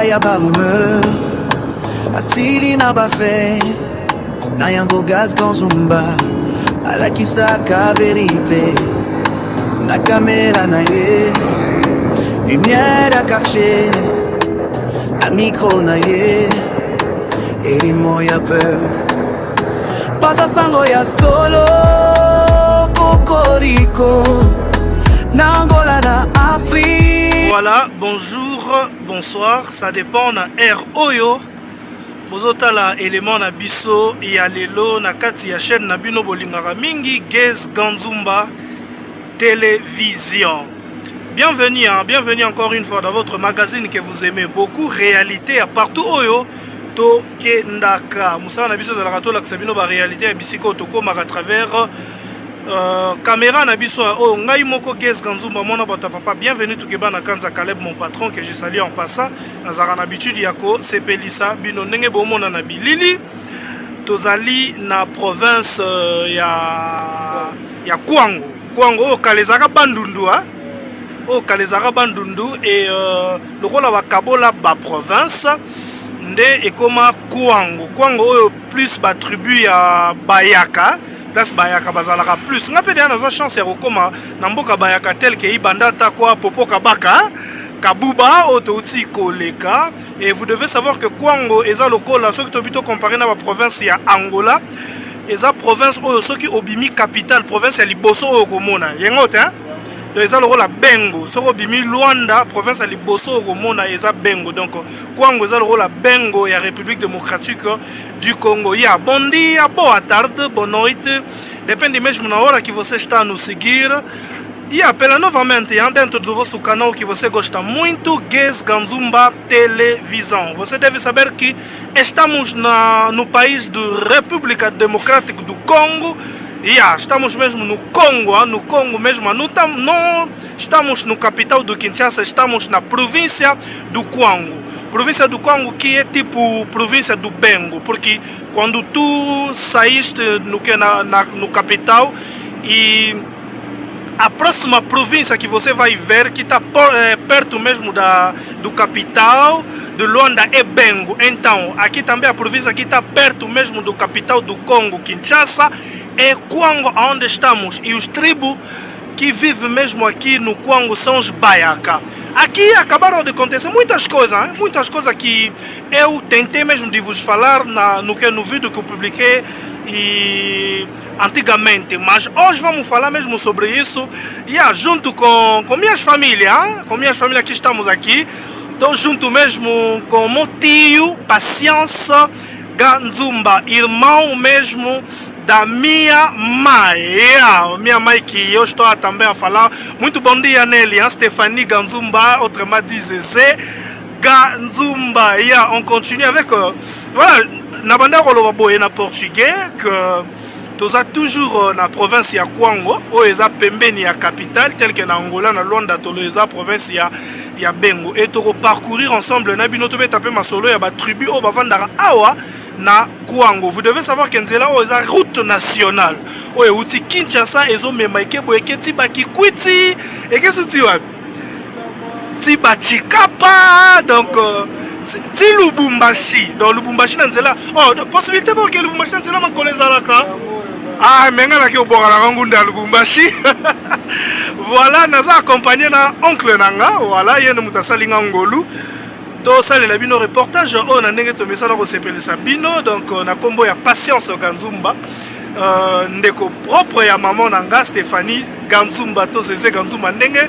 Maloba ya ba rumeur asili na bafe na yango gaz Ganzumba alakisaka verite na kamera na ye lumière à cacher na micro na ye elimo ya peur pasa sango ya solo kokoriko na Angola na Afrique. Voilà, bonjour, bonsoir, ça dépend na air oyo bozotala élément na biso ya lelo na kati ya chaîne na bino bolingaka mingi Gaz Ganzumba télévision. Bienvenue, hein, bienvenue encore une fois dans votre magazine que vous aimez beaucoup, réalité à partout oyo to kendaka. Moussa na biso za la rato la ksabino ba réalité ya bisiko to koma à travers caméra na biso o ngai moko Gaz Ganzumba mona bata papa. Bienvenue tout keba na kanza Caleb mon patron que je salue en passant. Nazara na habitude yako sepelisa bino ndenge bomona na bilili. Tozali na province ya Kwango. Kwango o kalezaka bandundu ha. O kalezaka bandundu et lokola bakabola ba province nde ekoma Kwango. Kwango oyo plus ba tribu ya Bayaka. Place Bayaka bazalaka plus. Nga pe na chance ya kokoma na mboka Bayaka tel que ibandata kwa popo kabaka kabuba otouti koleka. Et vous devez savoir que Kwango eza lokola soki tobito comparé na ba province ya Angola eza province oyo soki obimi capitale province ya liboso oyo komona yengo te donc eza lokola Bengo soki obimi Luanda province ya liboso oyo komona eza Bengo. Donc Kwango eza lokola Bengo ya République démocratique du Congo. Ya bondi ya boa tarde, boa noite, depende mesmo na hora que você está a nos seguir. E apela novamente dentro do vosso canal que você gosta muito, Gaz Ganzumba Televisão. Você deve saber que estamos no país da República Democrática do Congo. Estamos mesmo no Congo mesmo. Não estamos no capital do Kinshasa, estamos na província do Kwango. Província do Congo que é tipo província do Bengo, porque quando tu saíste no capital e a próxima província que você vai ver que está perto mesmo do capital de Luanda é Bengo. Então aqui também a província que está perto mesmo do capital do Congo, Kinshasa, é Kwango, onde estamos. E os tribos que vivem mesmo aqui no Kwango são os Bayaka. Aqui acabaram de acontecer muitas coisas que eu tentei mesmo de vos falar no vídeo que eu publiquei antigamente, mas hoje vamos falar mesmo sobre isso junto com minhas famílias, que estamos aqui. Estou junto mesmo com meu tio Paciência Ganzumba, irmão mesmo da minha mãe que eu estou também a falar. Muito bom dia nele, Stéphanie Ganzumba, autrement dit Zezé Ganzumba. On continue avec voilà, na banda koloba boye na portugais que toza toujours na province ya Kwango o eza pembeni ya capitale tel que na Angola na Luanda tolo eza province ya Bengo. Et to parcourir ensemble na bino to beta pe masolo ya ba tribu o bavandaka awa na Kwango. Vous devez savoir que nzela o eza route nationale o euti Kinshasa ezo mema ekebo eketi bakikwiti ekesu tiwa tiba chikapa donc ti Lubumbashi. Donc Lubumbashi na nzela possibilité pour que Lubumbashi na nzela makoleza laka menga na ki obonga na ngunda Lubumbashi. Voilà, naza accompagné na oncle nanga, voilà yene mutasalinga ngolu. Donc ça les bino reportage on a ndenge to message ko sepelisa bino. Donc na kombo ya Patience Ganzumba ndeko propre ya maman nanga Stéphanie Ganzumba to Zezé Ganzumba ndenge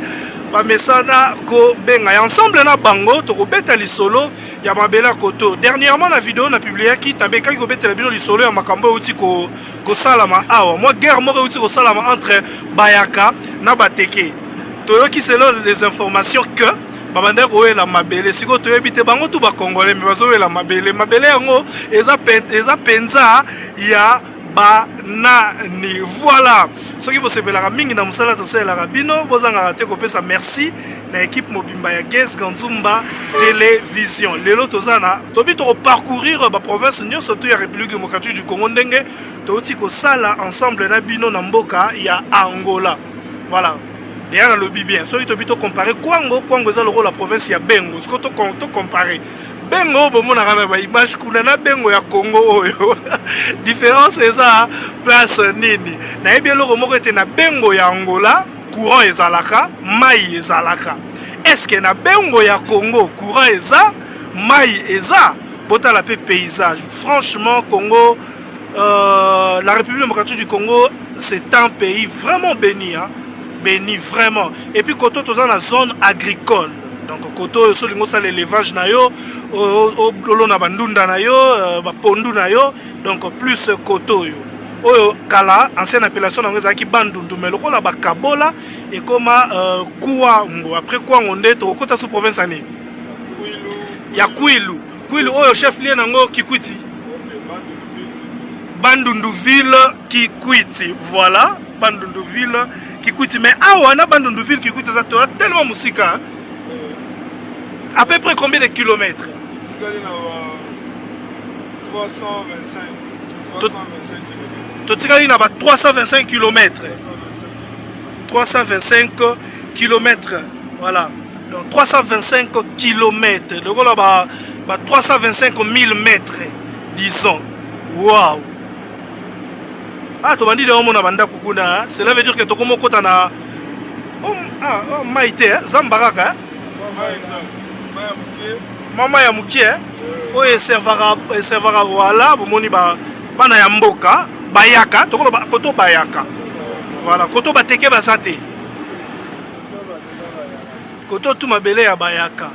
ba message ko benga ensemble na bango to ko beta lisolo ya mabela koto. Dernièrement la vidéo na publié qui tabeka ko beta bino lisolo ya makambo uti ko salama awa moi guerre mo uti ko salama entre Bayaka na Bateke. To qui selon les informations que babande koyela mabele siko toyebite bango tu ba congolais mais bazoyela mabele yango eza penza ya banani. Voilà soki bosepelaka mingi na mosala tosalelaka bino bozangaka te kopesa merci na équipe mobimba ya Gaz Ganzumba Télévision. Lelo tozana tobi to parcourir ba province nyonso to ya République démocratique du Congo ndenge toti kosala ensemble na bino na mboka ya Angola. Voilà. D'ailleurs, le bien. So, il te comparer Kwango, Kwango est la province ya Bengo. Ce que tu comparer. bengo bomona na ba image kuna na bengo ya Congo oyo différence eza place nini na yebi eloko moko ete na bengo ya Angola courant ezalaka mai ezalaka est-ce que na bengo ya Congo courant eza mai eza botala pe paysage franchement Congo la République démocratique du Congo c'est un pays vraiment béni hein? Béni vraiment et puis koto toza na zone agricole donc koto solingo ça l'élevage na yo olo na bandunda na yo ba pondu na yo donc plus koto yo oyo kala ancienne appellation na ngezaki bandundu mais lokola ba kabola et comme Kouango après Kouango nde to kota sous province ani ya Kwilu oyo chef lieu nango Kikwiti Bandunduville Kikwiti voilà Bandunduville Kikwiti mais awa na Bandunduville Kikwiti ça tellement musika à peu près combien de kilomètres 325 Totikali na ba 325 kilomètres 325 kilomètres voilà donc 325 kilomètres donc on a ba 325 000 mètres disons waouh ah to bandi de omona banda kukuna cela veut dire que to komo kota na maite zambaraka mama ya mukie oyo servara voilà bomoni bana ya mboka bayaka tokolo koto bayaka voilà koto bateke basate koto tu mabele ya bayaka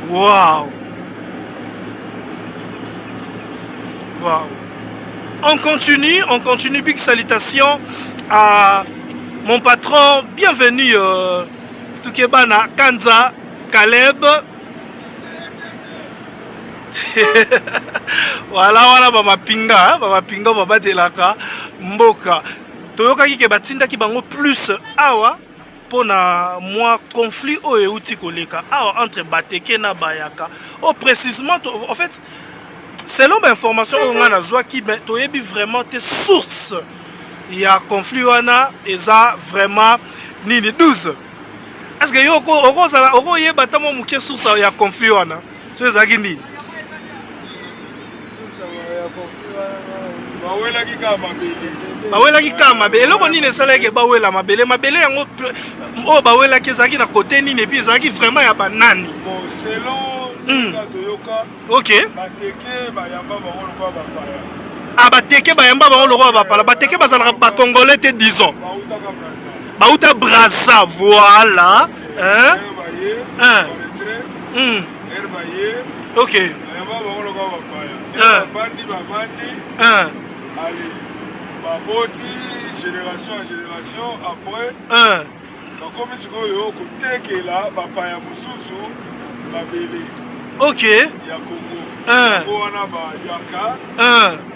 wow wow on continue big salutations à mon patron bienvenue Tukebana Kanza Caleb voilà baba pinga baba delaka mboka toyokaki ke batindaki bango plus awa pona moi conflit oyo euti koleka awa entre bateke na bayaka précisément en fait selon l'information oyo nga nazwaki toyebi vraiment te source ya conflit wana eza vraiment nini 12 est-ce que yo oko yeba tamo muke source ya conflit wana so ezaki nini bawelaki kaka mabele eloko nini esalaki bawela mabele yango oyo bawelaki ezalaki na kote nini epi ezalaki vraiment ya banani ok bateke bayamba bango lokola bapala bateke bazalaka bacongolais te disons bauta Brazza voilà ok baboti génération à génération après bakomi sikoyo kotekela bapaya mosusu babele ok ya Congo wana bayaka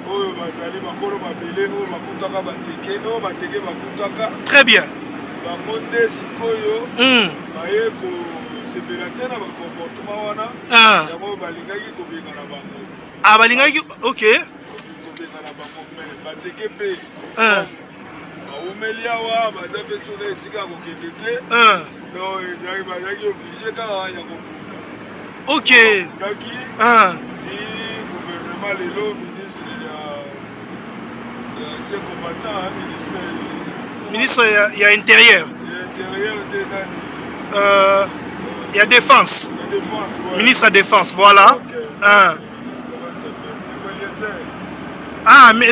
oyo bazali bakolo babele oyo bakutaka bateke bakutaka très bien bango nde sikoyo baye kosepela te na bacomportement wana yango balingaki kobenga na bango balingaki ok kobenga na bango me bateke mpe baumeli awa baza mpe soki esika ya kokende te donc bazalaki oblige kaka ya kobunda ok daki ti gouvernement lelo ministre ya ancien combattant ministre ya intérieur te nani ya défense ministre ya défense voilà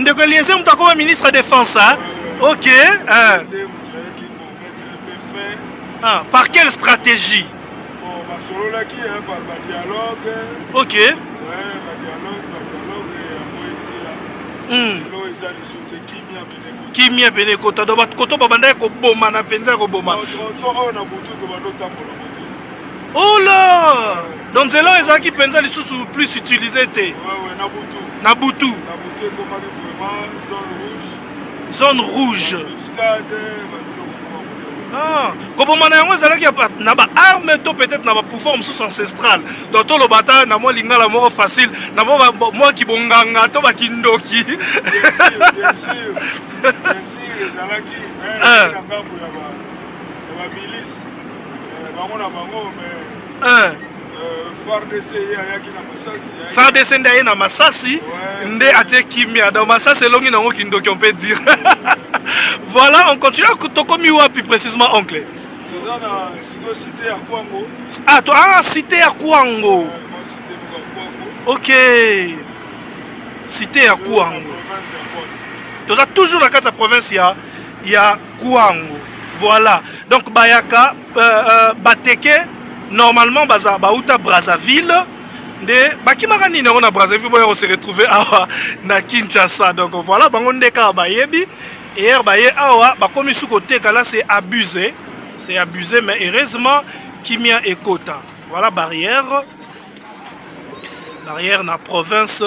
ndeko Eliezer mutu akoma ministre ya défense ok par quelle stratégie basololaki par badialogue ok elo eza liso te kimia pene kota do koto babandaki koboma na mpenza koboma tronçon oyo na butu tobanda otambola moto oh là donc nzela ezalaki mpenza lisusu plus utilisé te na butu ekomaki vraiment zone rouge koboma na yango ezalaki na baarme to peut-être na bapouvoir mosusu ancestral donc tolobata na mwa lingala moko facile na mwa kibonganga to bakindoki ezalaki na ngambo ya bamilise bango na bango mais FARDC ndaye na Masasi nde atie kimia dans Masasi longi nango kindoki on peut dire. Voilà, on continue à tokomi wapi précisément oncle? Ah, toi cité à Kouango. OK. Cité à Kouango. Tu as toujours la carte de province il y a Kouango. Voilà. Donc Bayaka Bateke normalement baza bauta Brazzaville de bakimakani na Brazzaville on se retrouver na Kinshasa. Donc voilà bango ndeka bayebi et baye awa bakomi sous côté là c'est abusé. C'est abusé mais heureusement Kimia et Kota. Voilà barrière na province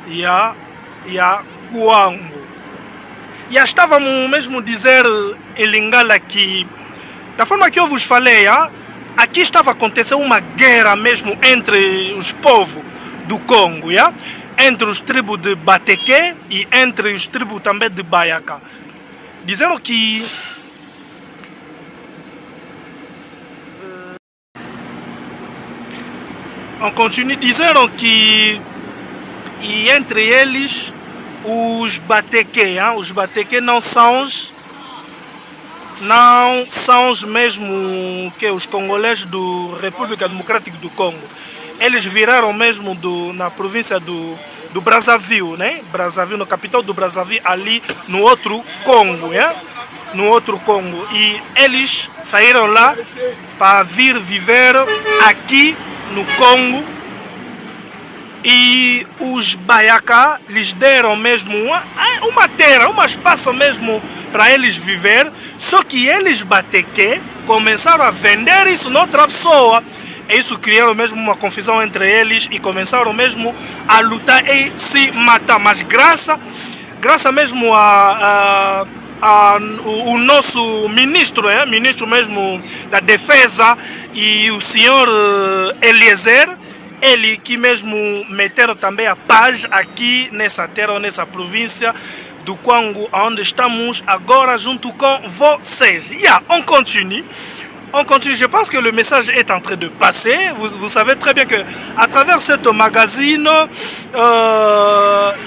il y a Kouango. Il y a stava mesmo dizer elingala que da forma que eu vos falei, aqui estava acontecendo uma guerra mesmo entre os povos do Congo, entre os tribos de Bateke e entre os tribos também de Bayaka. Dizendo que on continue dizendo que e entre eles os Bateke não são os mesmo que os congolês do República Democrática do Congo. Eles viraram mesmo na província do Brazzaville, né? Brazzaville, no capital do Brazzaville, ali no outro Congo, no outro Congo. E eles saíram lá para vir viver aqui no Congo. E os Bayaka lhes deram mesmo uma terra, um espaço mesmo para eles viver. Só que eles Bateke começaram a vender isso noutra pessoa. E isso criou mesmo uma confusão entre eles e começaram mesmo a lutar e se matar. Mas graças mesmo o nosso ministro, ministro mesmo da defesa e o senhor Eliezer, ele que mesmo meteram também a paz aqui nessa terra, nessa província do Congo, onde estamos agora junto com vocês. On continue. On continue. Je pense que le message est en train de passer. Vous savez très bien que à travers cette magazine,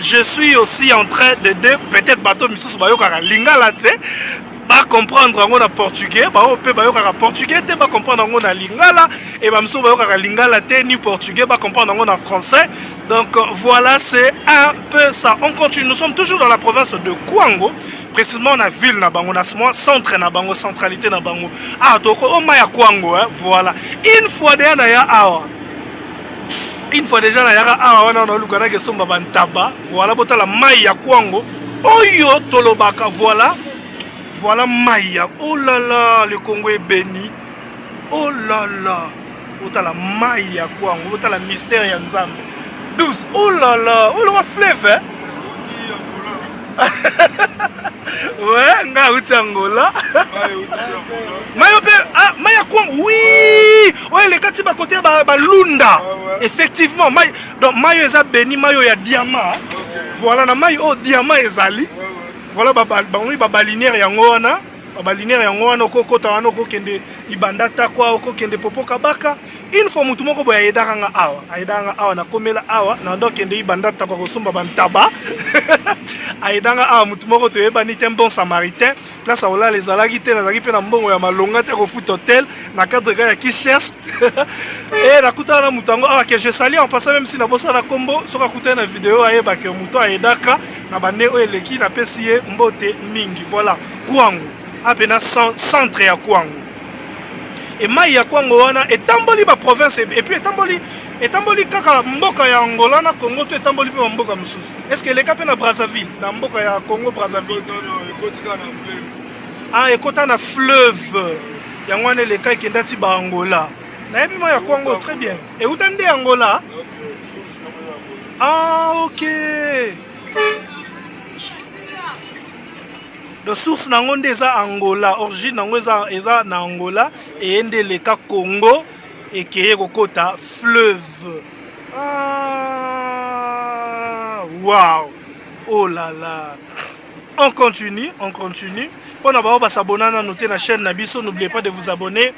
je suis aussi en train de peut-être bateau Misusu Bayokara Lingala ba comprendre en portugais, ba ope bayokara portugais, te ba comprendre en lingala et ba Misusu Bayokara Lingala te ni portugais, ba comprendre en français. Donc voilà, c'est un peu ça. On continue. Nous sommes toujours dans la province de Kouango. Précisément na ville na bango, na centre na bango, centralité na bango. Ah, donc au Maya Kouango, voilà. Une fois déjà na ya awa. Une fois déjà na ya awa na lukana ke somba bantaba. Voilà, bota la Maya Kouango. Oyo tolobaka, voilà. Voilà Maya. Oh là là, le Congo est béni. Oh là là. Bota la Maya Kouango, bota la mystère ya Nzambe. 12. Oh là là, oh le fleuve. Ouais, nga uti Angola. Mayo pe Maya Kouango. Oui. Ouais, les kati ba côté ba Lunda. Effectivement, donc Mayo eza béni, Mayo ya diamant. Voilà na Mayo oh diamant ezali. Voilà ba balinière yango wana. Ba balinière yango wana kokota wana kokende ibandata kwa kokende popoka baka. Une fois mutu moko boya yedanga awa na komela awa na ndo kende ibandata kwa kosomba bantaba. Aidanga awa mutu moko to yebani te bon samaritain. Place ola les alaki te nazaki pe na mbongo ya malonga te ko foot hotel na cadre ga ya qui cherche. Et na kuta na mutango awa que je salue en passant même si na bossa na kombo soka kuta na vidéo ayeba ke mutu aidaka na bande o eleki na pesiye mbote mingi. Voilà, Kouango. Apena centre ya Kouango. Et Maya Kouango wana etamboli ba province et puis etamboli kaka mboka ya Angola na Congo to etamboli pe mboka mususu. Est-ce que les capé na Brazzaville na mboka ya Congo Brazzaville? Non, ekotika na fleuve. Ah, ekota na fleuve. Yango wana le kai kendati ba Angola. Na yebi Maya Kouango très bien. Et utande Angola? Ah, OK. De source nango eza Angola, origine nango eza na Angola et ende le ka Congo et qui kokota fleuve. Ah, wow. Oh là là. On continue. On a s'abonner à notre chaîne Nabiso, n'oubliez pas de vous abonner.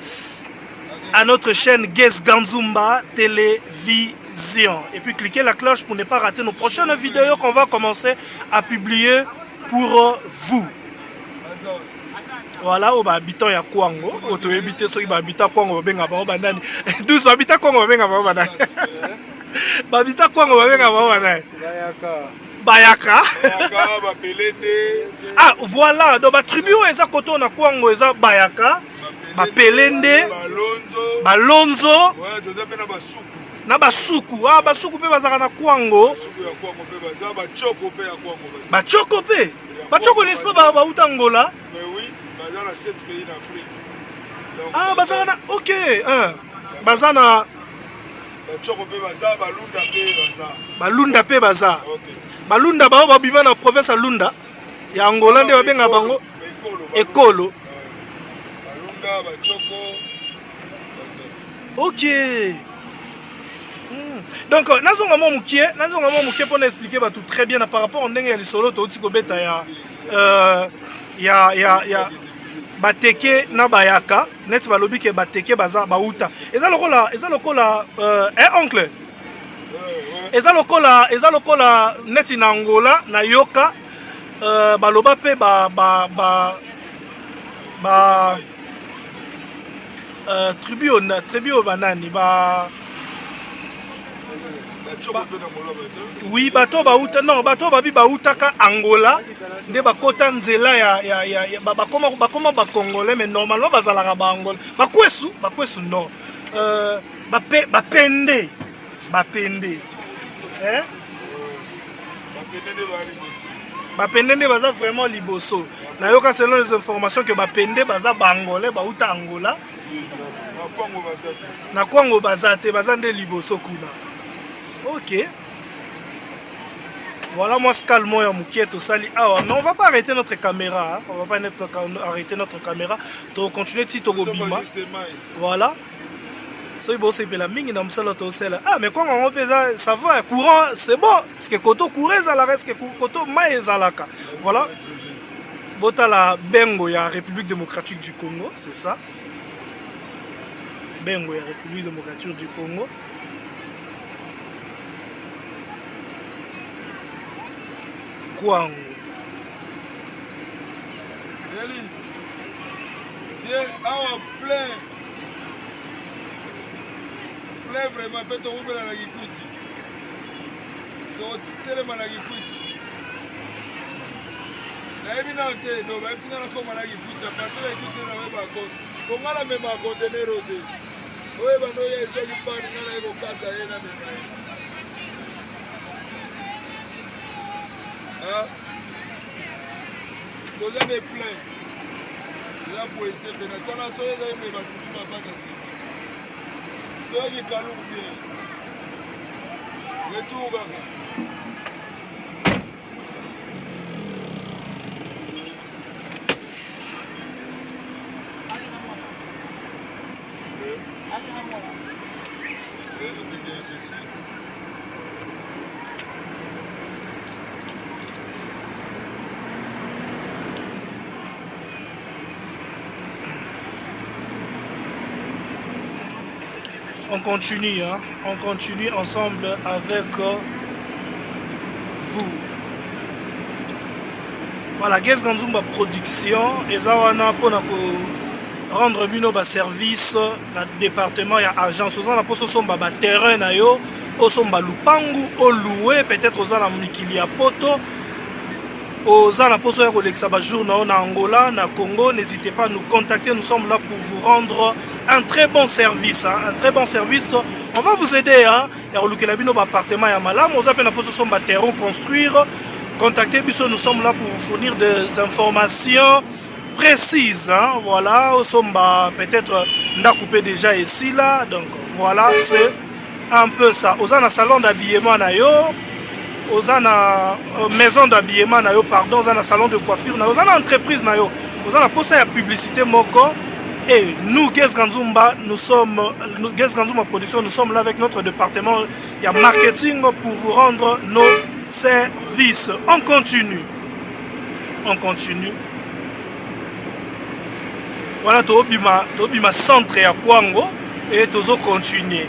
à notre chaîne Guess Ganzumba Télévision. Et puis cliquez la cloche pour ne pas rater nos prochaines vidéos qu'on va commencer à publier pour vous. Voilà, on va habiter à Kwango. On va habiter ceux qui habitent à Kwango. 12 habitants à Kwango. Habiter à Kwango. Bayaka. Ah, voilà. Donc, la tribu, ils ont côté na Kwango, ils ont Bayaka. Bapelende. Balonzo. Na basuku. Ah, basuku pe bazaka na Kwango. Bachoko pe. Bachoko n'est pas ba Angola. Mais oui, dans 7 pays d'Afrique. Ah, bazana. OK. Bazana. Bachoko pe baza, balunda pe baza. Balunda pe baza. OK. Balunda bao babima na province ya Lunda. Ya Angola nde babenga bango. Ekolo. Balunda bachoko. OK. Donc, nazonga mo mukie pour expliquer tout très bien par rapport au ndenge ya lisolo to tiko beta ya bateke na bayaka net balobi ke bateke baza bauta. Eza lokola oncle. Eza lokola net na Angola na yoka baloba pe tribu banani oui, bato bauta non, bato babi bautaka Angola, nde bakota nzela ya bakoma ba congolais mais normalement bazalaka ba Angola. Bakwesu non. Bapende. Hein? Bapende baza vraiment liboso. Na yoka selon les informations que bapende baza ba Angolais bauta Angola. Na Kwango bazate bazande liboso kuna. OK. Voilà moi calmement ya mukie sali. Ah mais on va pas arrêter notre caméra, hein. On va pas arrêter notre caméra. To continuer tito gobima. Voilà. So bon c'est la mingi na msala to sela. Ah mais quand on pesa ça va courant, c'est bon. Parce que koto courir ça la reste que koto mai zalaka. Voilà. Bota la Bengo ya République démocratique du Congo, c'est ça. Bengo ya République démocratique du Congo. Kwango. Bien, awa plein vraiment, peut-être on va la Gikuti. Donc, tellement la Gikuti. La éminente, donc, même si on a comme la Gikuti, à partir de la Gikuti, on a pas compte. Comment la même à contenir au dé? Oui, ben, nous, il y a des gens qui parlent, on a un carte à la même. Donc, on est plein. C'est là pour essayer de faire. Toi, là, tu as aimé ma touche, ma bague ici. C'est qui est calme bien. Retour, gaga. Ceci. On continue, hein? On continue ensemble avec vous. Voilà, Guess Ganzumba Production, et ça on a pour rendre mino ba service na département ya agence aux ana poso somba ba terrain na yo o somba lupangu o louer peut-être aux ana mikili ya poto aux ana poso ya kolexa ba jour na Angola na Congo. N'hésitez pas à nous contacter, nous sommes là pour vous rendre un très bon service, hein, un très bon service. On va vous aider, hein. Il y a le bino appartement ya malam, on appelle la poste son terrain construire. Contactez Bisso, nous sommes là pour vous fournir des informations précises, hein. Voilà, on sommes peut-être n'a coupé déjà ici là, donc voilà, c'est un peu ça. Aux un salon d'habillement na yo, aux un maison d'habillement na yo, pardon, aux un salon de coiffure na yo, aux un entreprise na yo, aux un poste ya publicité moko. Et nous, Guess Ganzumba, Guess Ganzumba Production, nous sommes là avec notre département il y a marketing pour vous rendre nos services. On continue. On continue. Voilà, Tobima centre à Kwango. Et toujours continuer.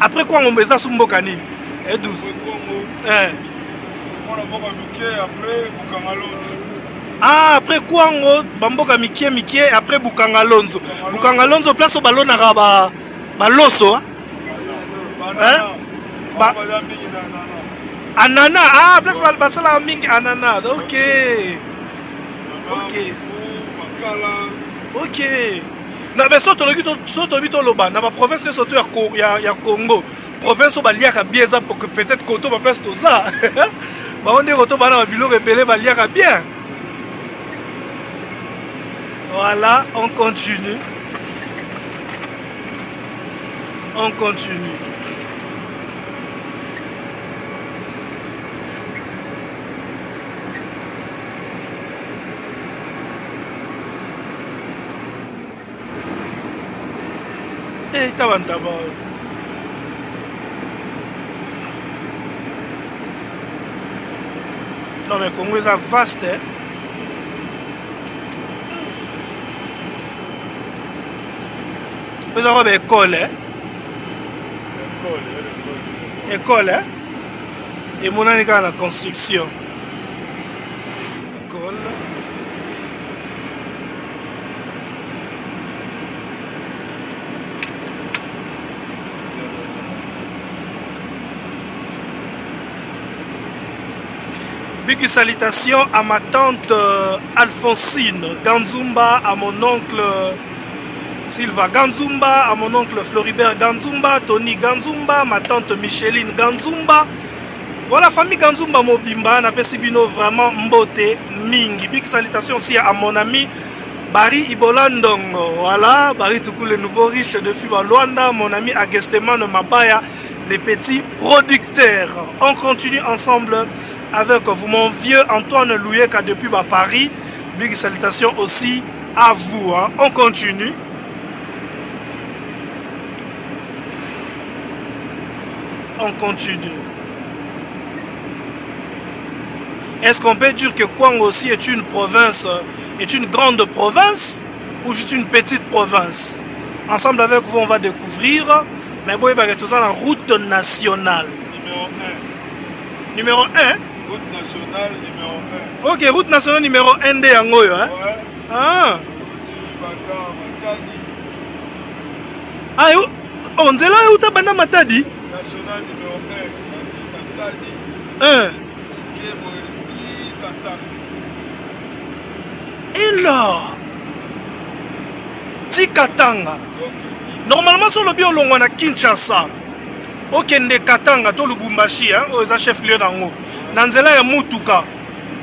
Après quoi on met ça sous Mbokani? Et douce. Ah, après quoi on Bamboka Mikie et après Bukangalonzo. Bukangalonzo place au ballon à Baloso. Anana, ah, place Basala Ming Anana. Ok. Ok. Ok. Na mais soto bito loba na ba province de soto ya Congo. Province au baliaka bien ça pour que peut-être Koto ba place tout ça. Ba on est Koto ba na bilo rebelle baliaka bien. Voilà, on continue. On continue. Eh, tabantaba. Non mais Congo est vaste, hein. Vous avez une école, hein? École, hein? Et mon ami dans la construction. École. Big salutations à ma tante Alphonsine Ganzumba, à mon oncle Silva Ganzumba, à mon oncle Floribert Ganzumba, Tony Ganzumba, ma tante Micheline Ganzumba. Voilà, famille Ganzumba Mobimba, na pesibino vraiment mbote mingi. Big salutations aussi à mon ami Barry Ibolandongo. Voilà, Barry Toukou, le nouveau riche de Fiba Luanda, mon ami Agesteman Mabaya, les petits producteurs. On continue ensemble avec vous, mon vieux Antoine Louyeka depuis Paris. Big salutations aussi à vous. Hein. On continue. On continue. Est-ce qu'on peut dire que Kwango aussi est une province, est une grande province ou juste une petite province? Ensemble avec vous, on va découvrir. Mais bon, il va être la route nationale. Numéro 1. Route nationale numéro 1. Ok, route nationale numéro 1 de Yangoyo. Hein? Ouais. Ah. Ah, on dit là où tu as Bana Matadi? National numéro 1. Hein? Et là, Tikatanga. Normalement, sur le bio, on a Kinshasa. Ok, de Katanga, tout le Bumbashi, hein, aux chef-lieu d'Ango. Nanzela ya Mutuka.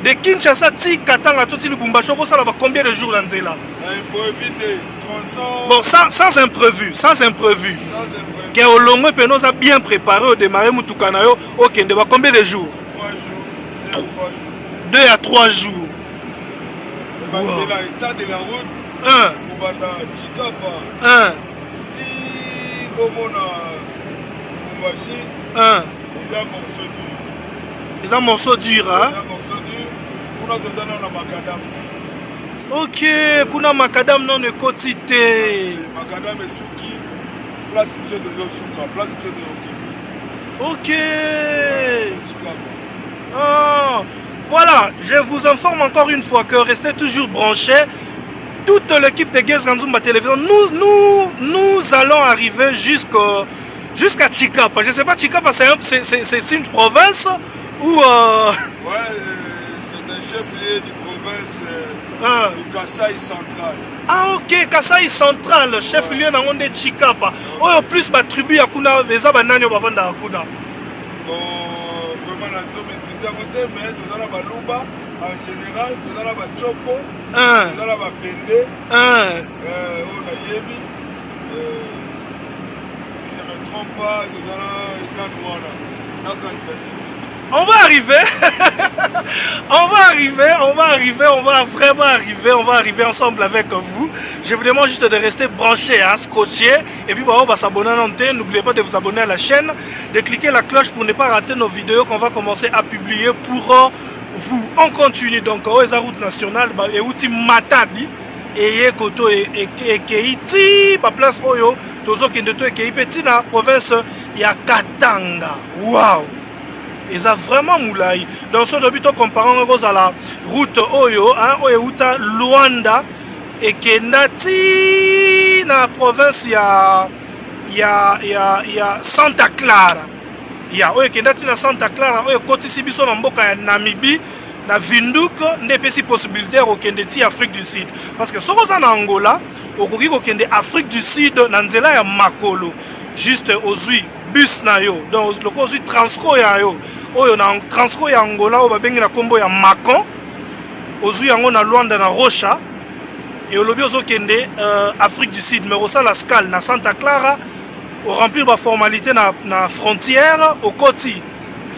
De Kinshasa, Tikatanga, tout le Bumbashi, ça va combien de jours, Nanzela? Bon, sans imprévu, sans imprévu. Que au long nous a bien préparé au démarrer Mutuka na yo. Ok, de combien de jours? 3 jours. 2 à 3 jours. Wow. C'est l'état de la route. Un. Chikapa. Un. Un. Ils ont morceau dur, hein? Ok, kuna macadam non de quotité. Macadam est souki. Place de Yosuka. Place de Ok. Oh. Voilà, je vous informe encore une fois que restez toujours branchés. Toute l'équipe de Guest Ganzumba Télévision, nous allons arriver jusqu'à Chikapa. Je ne sais pas, Chikapa c'est une province ou... Ouais, c'est un chef-lieu de province du Kasaï central. Ah ok, Kasaï central, chef-lieu de Chikapa. Oh, plus ma tribu à Kuna, les Abanani au Bavanda à Kuna. Bon, vraiment, la zone maîtrisée, mais tout ça, la Luba, en général, tout ça, la Chopo, tout ça, la Bende, on a Yemi, si je ne me trompe pas, tout ça, la Nanouana, on va arriver, on va arriver ensemble avec vous. Je vous demande juste de rester branchés, hein, scotchés. Et puis on va s'abonner à l'antenne. N'oubliez pas de vous abonner à la chaîne, de cliquer la cloche pour ne pas rater nos vidéos qu'on va commencer à publier pour vous. On continue donc aux routes nationales et outil Matadi eye koto ekei ti ba place oyo tozokende to ekei pe ti na province ya Katanga. Wow, eza vraiment moulai. Donc so dobi to comparant kozala route oyo oyo uta Luanda ekenda ti na province ya Santa Clara. Ya oyo ekenda ti na Santa Clara oyo kotisi biso na mboka ya Namibie na Windhoek nde pesi possibilité ya kokende ti Afrique du Sud. Parce que soko za na Angola okoki kokende Afrique du Sud na nzela ya makolo juste ozwi bus na yo. Donc loko ozwi Transco ya yo oyo na Transco ya Angola oyo babengi na kombo ya Macon ozwi yango na Luanda na Rocha et olobi ozokende Afrique du Sud mais osala scale na Santa Clara au remplir ba formalité na frontière au koti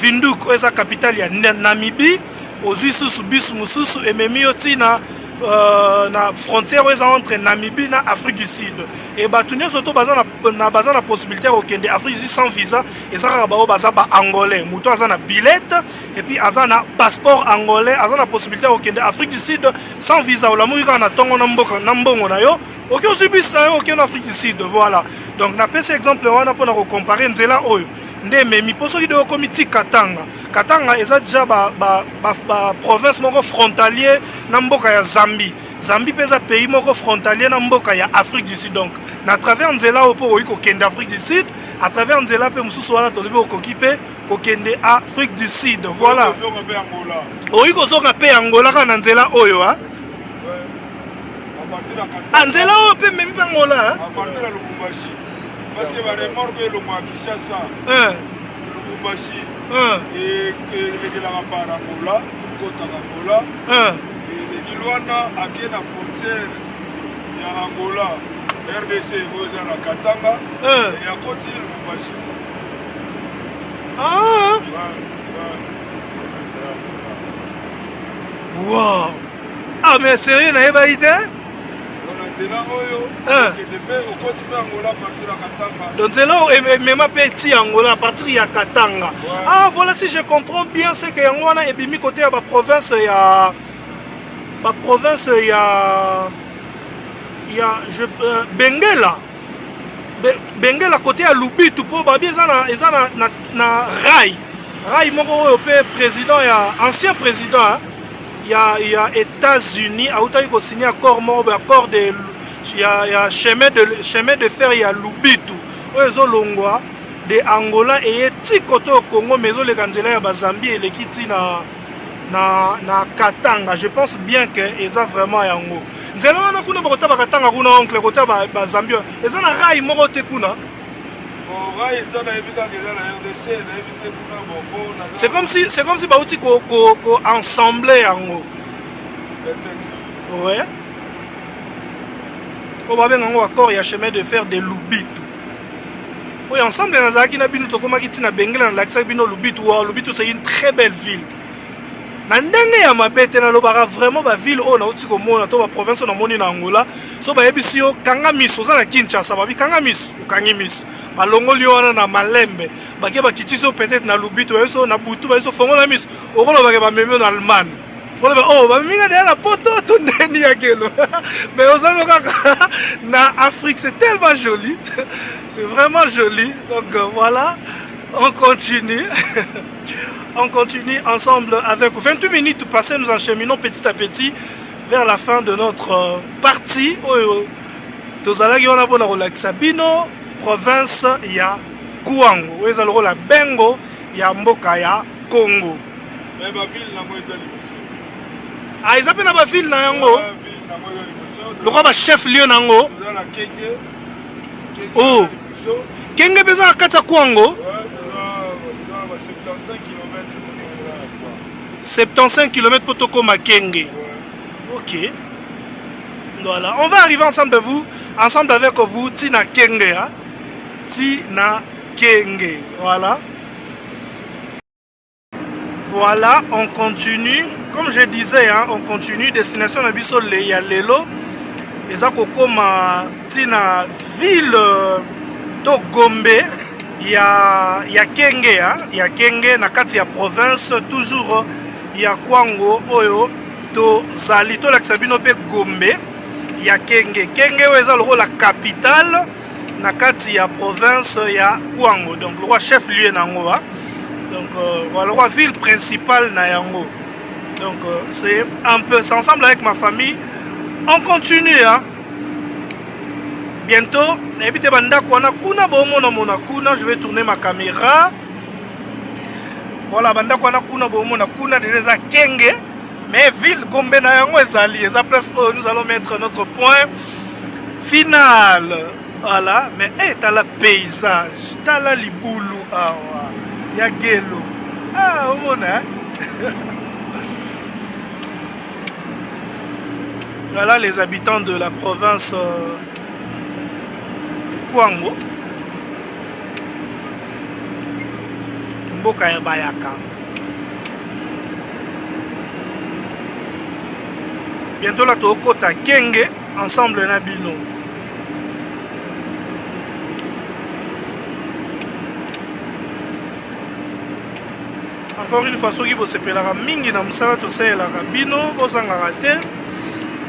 Windhoek oyo eza capitale ya Namibie ozwi susu bus mususu ememi yo ti na frontière oyo eza entre Namibie na Afrique du Sud et bato nyonso to baza na possibilité ya kokende Afrique du Sud sans visa eza kaka bao baza ba angolais moto aza na bilette et puis aza na passeport angolais aza na possibilité ya kokende Afrique du Sud sans visa olamuki kaka na ntongo na mbongo na yo oki ozwi bus na yo okende Afrique du Sud. Voilà, donc napesi exemple wana mpona kocompare nzela oyo nde ememi mpo soki de okomi ti Katanga eza déjà ba province moko frontalier na mboka ya Zambie mpe eza pays moko frontalier na mboka ya Afrique du Sud. Donc na travers nzela oyo mpo okoki kokende Afrique du Sud à travers nzela mpe mosusu wana tolobi okoki mpe kokende Afrique du Sud. Voilà, okoki kozonga mpe Angola kaka na nzela oyo nzela oyo mpe memi mpe Angola parce que les morts de Kinshasa, Lubumbashi, et les par Angola, côté Angola, et les Luanda à la frontière, il y a Angola, RDC, il y a Katanga, et à côté Lubumbashi. Wow! Ah, mais sérieux, il n'y a pas idée? Donc c'est là où même petit Angola à partir de Katanga. Ah voilà, si je comprends bien c'est que Angola est mis côté à la province Benguela côté à Lubito pour babie na Rai moko président ancien président il y a États-Unis a eu signé accord de il y a chemin de fer il y a Lubito ozo longwa de Angola et ti côté au Congo mais les kanzela ya Zambie et les kiti na Katanga. Je pense bien que eza vraiment yango nzela wana kuna bakota bakatanga kuna oncle côté ba Zambie eza na rai moko te kuna. C'est comme si baouti ko ensemble yango. Ouais. On va bien encore accord il y a chemin de fer de Lubito. Oui, ensemble dans Zaki na bino tokoma kitina Benguela na laksa bino Lubito. Lubito c'est une très belle ville. Na ndenge ya mabete na lobara vraiment ba ville o na uti ko mona to ba province na moni na Angola. So ba yebisi yo kanga miso za na Kinshasa ba bi kanga miso ukangi miso. Balongoli wana na Malembe bake bakitiso peut-être na Lubito eso na butu ba eso fongo na miso okolo bake ba meme na Allemagne. Oh, bah, la poto, mais aux na Afrique, c'est tellement joli. C'est vraiment joli. Donc voilà, on continue. On continue ensemble avec 28 minutes passées. Nous encheminons petit à petit vers la fin de notre partie. Tozalaki on a bon relaxa bino province ya Kouango. Ils ont la Bengo ya Mboka ya Congo. Mais ma ville na moisa ah, ils appellent la ville na yango. Le roi chef lieu nango. Oh. Kenge pesa à kata Kouango. 75 km pour toko Makenge. Ok. Voilà. On va arriver ensemble avec vous, Tina Kenge. Hein? Tina Kenge. Voilà. Voilà, on continue. Comme je disais, hein, on continue. Destination Nabiso ya Lelo. Et ça, comme Tina ville to Gombe. Il y a Kenge. Hein? Il y a Kenge, nakati ya province. Toujours, il y a Kouango, Oyo, to Zali, to Laksabino pe Gombe. ya Kenge. Kenge eza la capitale na kati ya province ya Kwango. Donc le roi chef lieu nango. Donc voilà le roi ville principale na yango. Donc c'est un peu c'est ensemble avec ma famille. On continue hein. Bientôt, je vais tourner ma caméra. Voilà, déjà Kenge. Mais ville Gombe na yango ezali. Nous allons mettre notre point final. Voilà, mais t'as le paysage, t'as la liboulou. Ah, ya gelo. Ah, au monde, hein? Voilà les habitants de la province Kwango. Mboka ya Bayaka. Bientôt là tokota Kenge ensemble na bino. Encore une fois, ceux qui vont se péler à mingi na msala to se la rabino, bozanga raté.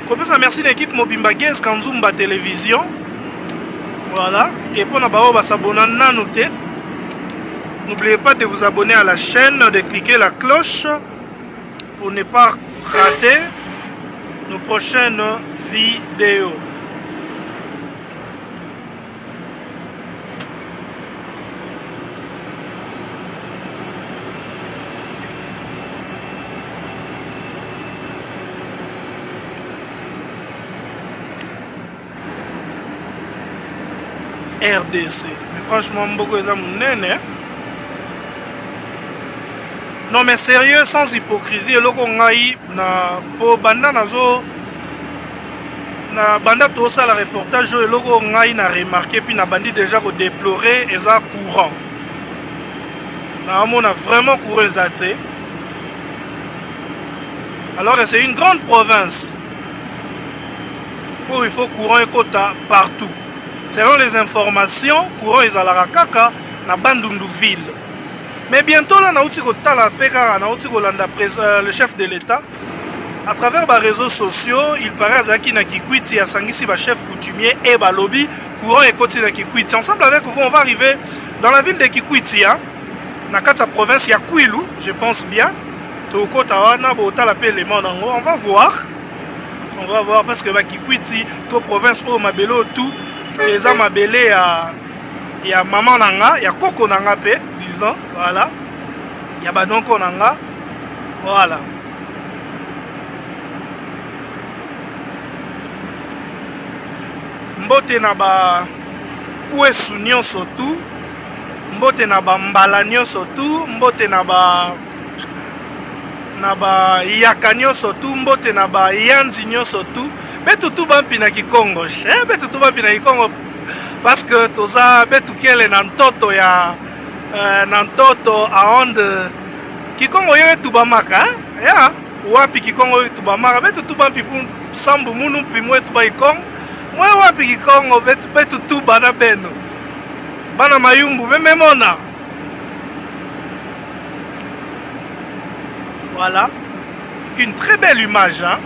Professeur, merci à l'équipe Mobimba Games Kanzumba Télévision. Voilà. Et pour nous s'abonner, n'oubliez pas de vous abonner à la chaîne, de cliquer la cloche pour ne pas rater nos prochaines vidéos. RDC. Mais franchement, beaucoup de gens non mais sérieux, sans hypocrisie, le Congaï, na po banda nazo, na banda tout ça la reportage, le Congaï n'a remarqué puis na bandi déjà déploré et ça courant. Na on a vraiment couru zaté. Alors c'est une grande province où il faut courant et quota partout. Selon les informations, courant est à la Kaka, na Bandundu ville. Mais bientôt, là, le chef de l'État, à travers les réseaux sociaux, il paraît qu'il y a Kikwiti, chef coutumier et lobby, courant et côté de Kikwiti. Ensemble avec vous, on va arriver dans la ville de Kikwiti, hein, dans la province, il y a Kouilou, je pense bien. On va voir. On va voir parce que Kikwiti, toute province, au Mabelo, tout. Les hommes abelés il y a maman nanga, il y a koko nanga pe, disons, voilà. Il y a badonko nanga, voilà. Mbote na ba kwesu nyonso tu, mbote na ba mbala nyonso tu, mbote na ba yaka nyonso tu, mbote na ba yanzi nyonso tu. Betutu bampi na Kikongo, betutu bampi na Kikongo parce que toza betukele na ntoto ya na ntoto aonde Kikongo yele tubamaka ya wapi Kikongo tubamaka betutu bampi sambu munu pimwe tuba Kikongo mwe wapi Kikongo betutu bana beno bana mayumbu mememona. Voilà une très belle image hein.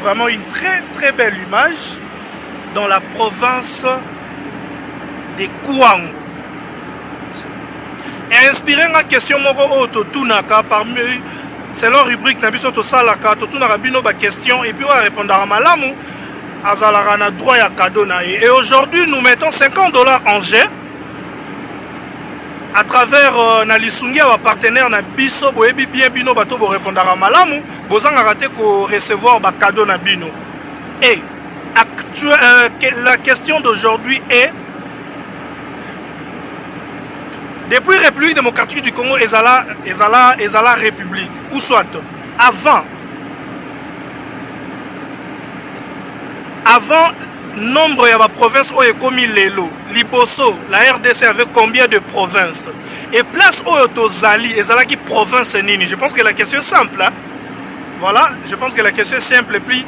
Vraiment une très belle image dans la province de Kwango. Et inspiré la question moko totunaka parmi selon rubrique na biso to salaka totunaka bino ba question et puis on va répondre à malamu azalaka na droit ya cadeau na et aujourd'hui nous mettons $50 en jeu à travers na lisungi wa partenaire na biso boyebi bien bino bato bo répondre à malamu bozanga raté ko recevoir ba cadeau na bino. Et la question d'aujourd'hui est depuis République démocratique du Congo ezala République ou soit avant nombre ya ba province oyo ekomi lelo liboso la RDC avait combien de provinces et place oyo tozali ezala ki province nini. Je pense que la question est simple hein? Voilà, je pense que la question est simple et puis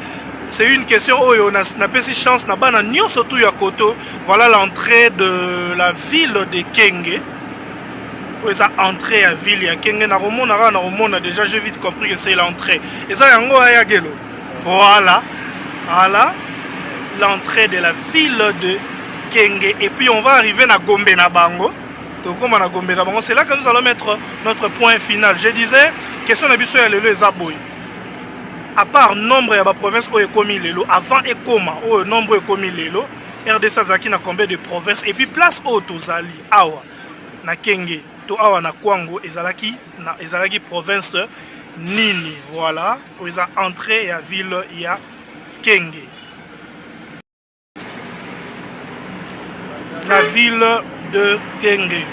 c'est une question où on a pas si chance na bana nyo surtout ya koto. Voilà l'entrée de la ville de Kenge. Où ça entrée à ville ya Kenge na romona déjà j'ai vite compris que c'est l'entrée. Et ça yango ya gelo. Voilà. Voilà l'entrée de la ville de Kenge. Et puis on va arriver à Gombe na Bango. C'est là que nous allons mettre notre point final. Je disais, question de biso ya lelo ezaboy. À part nombre de provinces où est commis lelo, avant et comment, où nombre est commis lelo, RDC Zaki na combien de provinces et puis place au Tozali, awa na Kenge, to awa na Kwango, ezalaki province nini, voilà, où ils ont entré à ville ya Kenge. La ville de Kenge.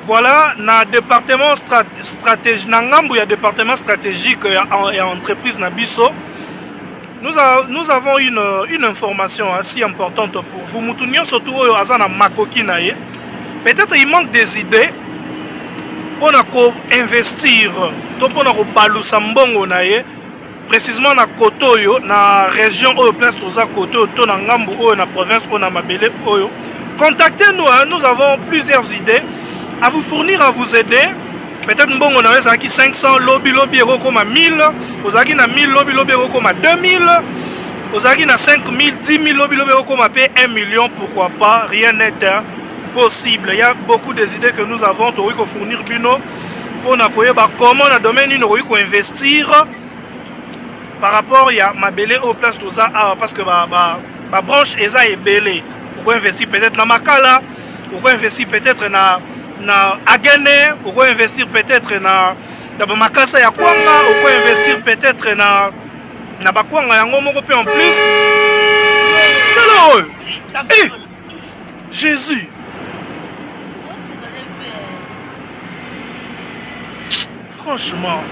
Voilà, na département stratégique, il y a département stratégique et entreprise Nabiso. Nous avons une information assez importante pour vous. Moutounion surtout à Makoki naye. Peut-être il manque des idées pour investir, pour balusa mbongo naye. Précisément na Kotoyo, na région où place toza Kotoyo, to na Ngambu ou na province ou na Mabele oyo. Contactez-nous, hein, nous avons plusieurs idées à vous fournir, à vous aider. Peut-être mbongo na weza ki 500 lobby ero comme 1000, ozaki na 1000 lobby ero comme 2000, ozaki na 5000, 10 000 lobby ero comme 1 million, pourquoi pas, rien n'est impossible. Il y a beaucoup des idées que nous avons pour fournir bino pour na koyeba comment na domaine ni ko investir. Par rapport à Mabele au place tout ça, parce que ma branche est belé. On peut investir peut-être dans Makala, on peut investir peut-être dans Agane, on peut investir peut-être dans Makasa ya Kwanga, on peut investir peut-être dans Bakwanga yango moko pe en plus. Hello. Hey, Jésus. Franchement.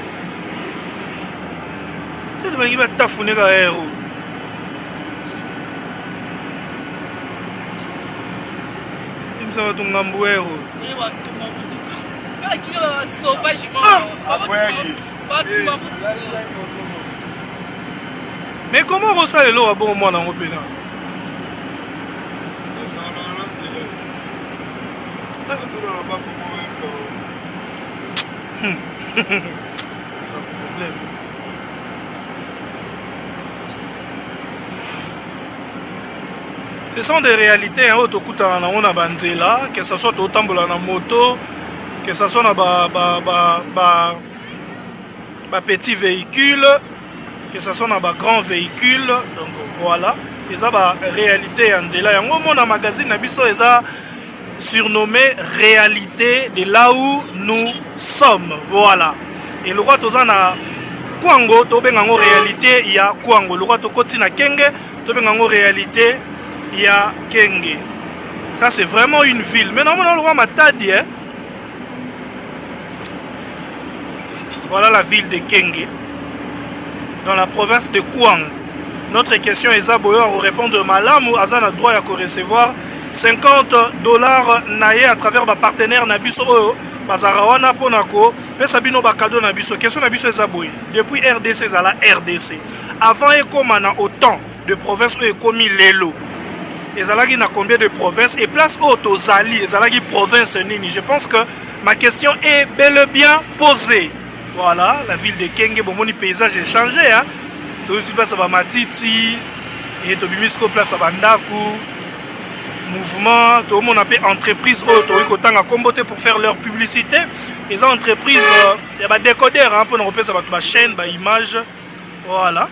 Il va tafouner à héros. Il me semble que tu es un bon héros. Mais comment on sait l'eau à bon moment dans le pays? C'est un problème. Ce sont des réalités, hein, que ce soit au tambola na moto, que ce soit dans petit véhicule, que ce soit dans grand véhicule. Donc voilà, et ça réalité en zela. Yango mon magazine nabiso eza surnommé réalité de là où nous sommes. Voilà. Et le roi tozana Kwango, to bengango réalité il y a Kwango. Le roi to kotina Kenge, to bengango réalité il y a Kenge. Ça c'est vraiment une ville. Mais normalement le roi Matadi, hein? Voilà la ville de Kenge, dans la province de Kwang. Notre question est Zaboyo à répondre Malam ou Azan a droit à recevoir $50 naïe à travers ma partenaire Nabiso Bazarawana Ponako, Pesabino Bakado Nabiso. Question Nabiso est Zaboyo. Depuis RDC, à la RDC. Avant et comme on a autant de provinces où est commis Lelo. Et Zalagi n'a combien de provinces et place au Zali, et Zalagi province Nini. Je pense que ma question est bel et bien posée. Voilà, la ville de Kenge, bon, mon paysage est changé. Hein? Tout le place à Matiti, et tout le monde place à Bandaku, mouvement, tout le monde appelle entreprise auto, ils ont comboté pour faire leur publicité. Les entreprises, il y a des décodeurs hein, pour nous repérer ma chaîne, ma image. Voilà.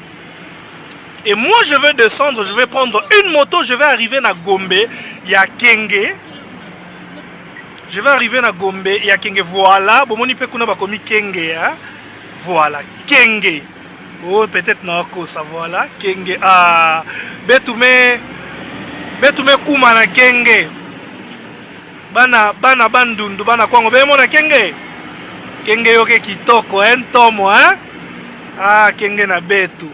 Et moi, je vais descendre, je vais prendre une moto, je vais arriver à Gombe, il y a Kenge. Je vais arriver à Gombe, il y a Kenge. Voilà, bon, on peut commis Kenge. Hein? Voilà, Kenge. Oh, peut-être non, ça voilà, Kenge. Ah, betume kuma na Kenge. Bana bandundu, bana kwango. Bemo na Kenge. Kenge yoke kitoko, un tomo, hein? Ah, Kenge na betu.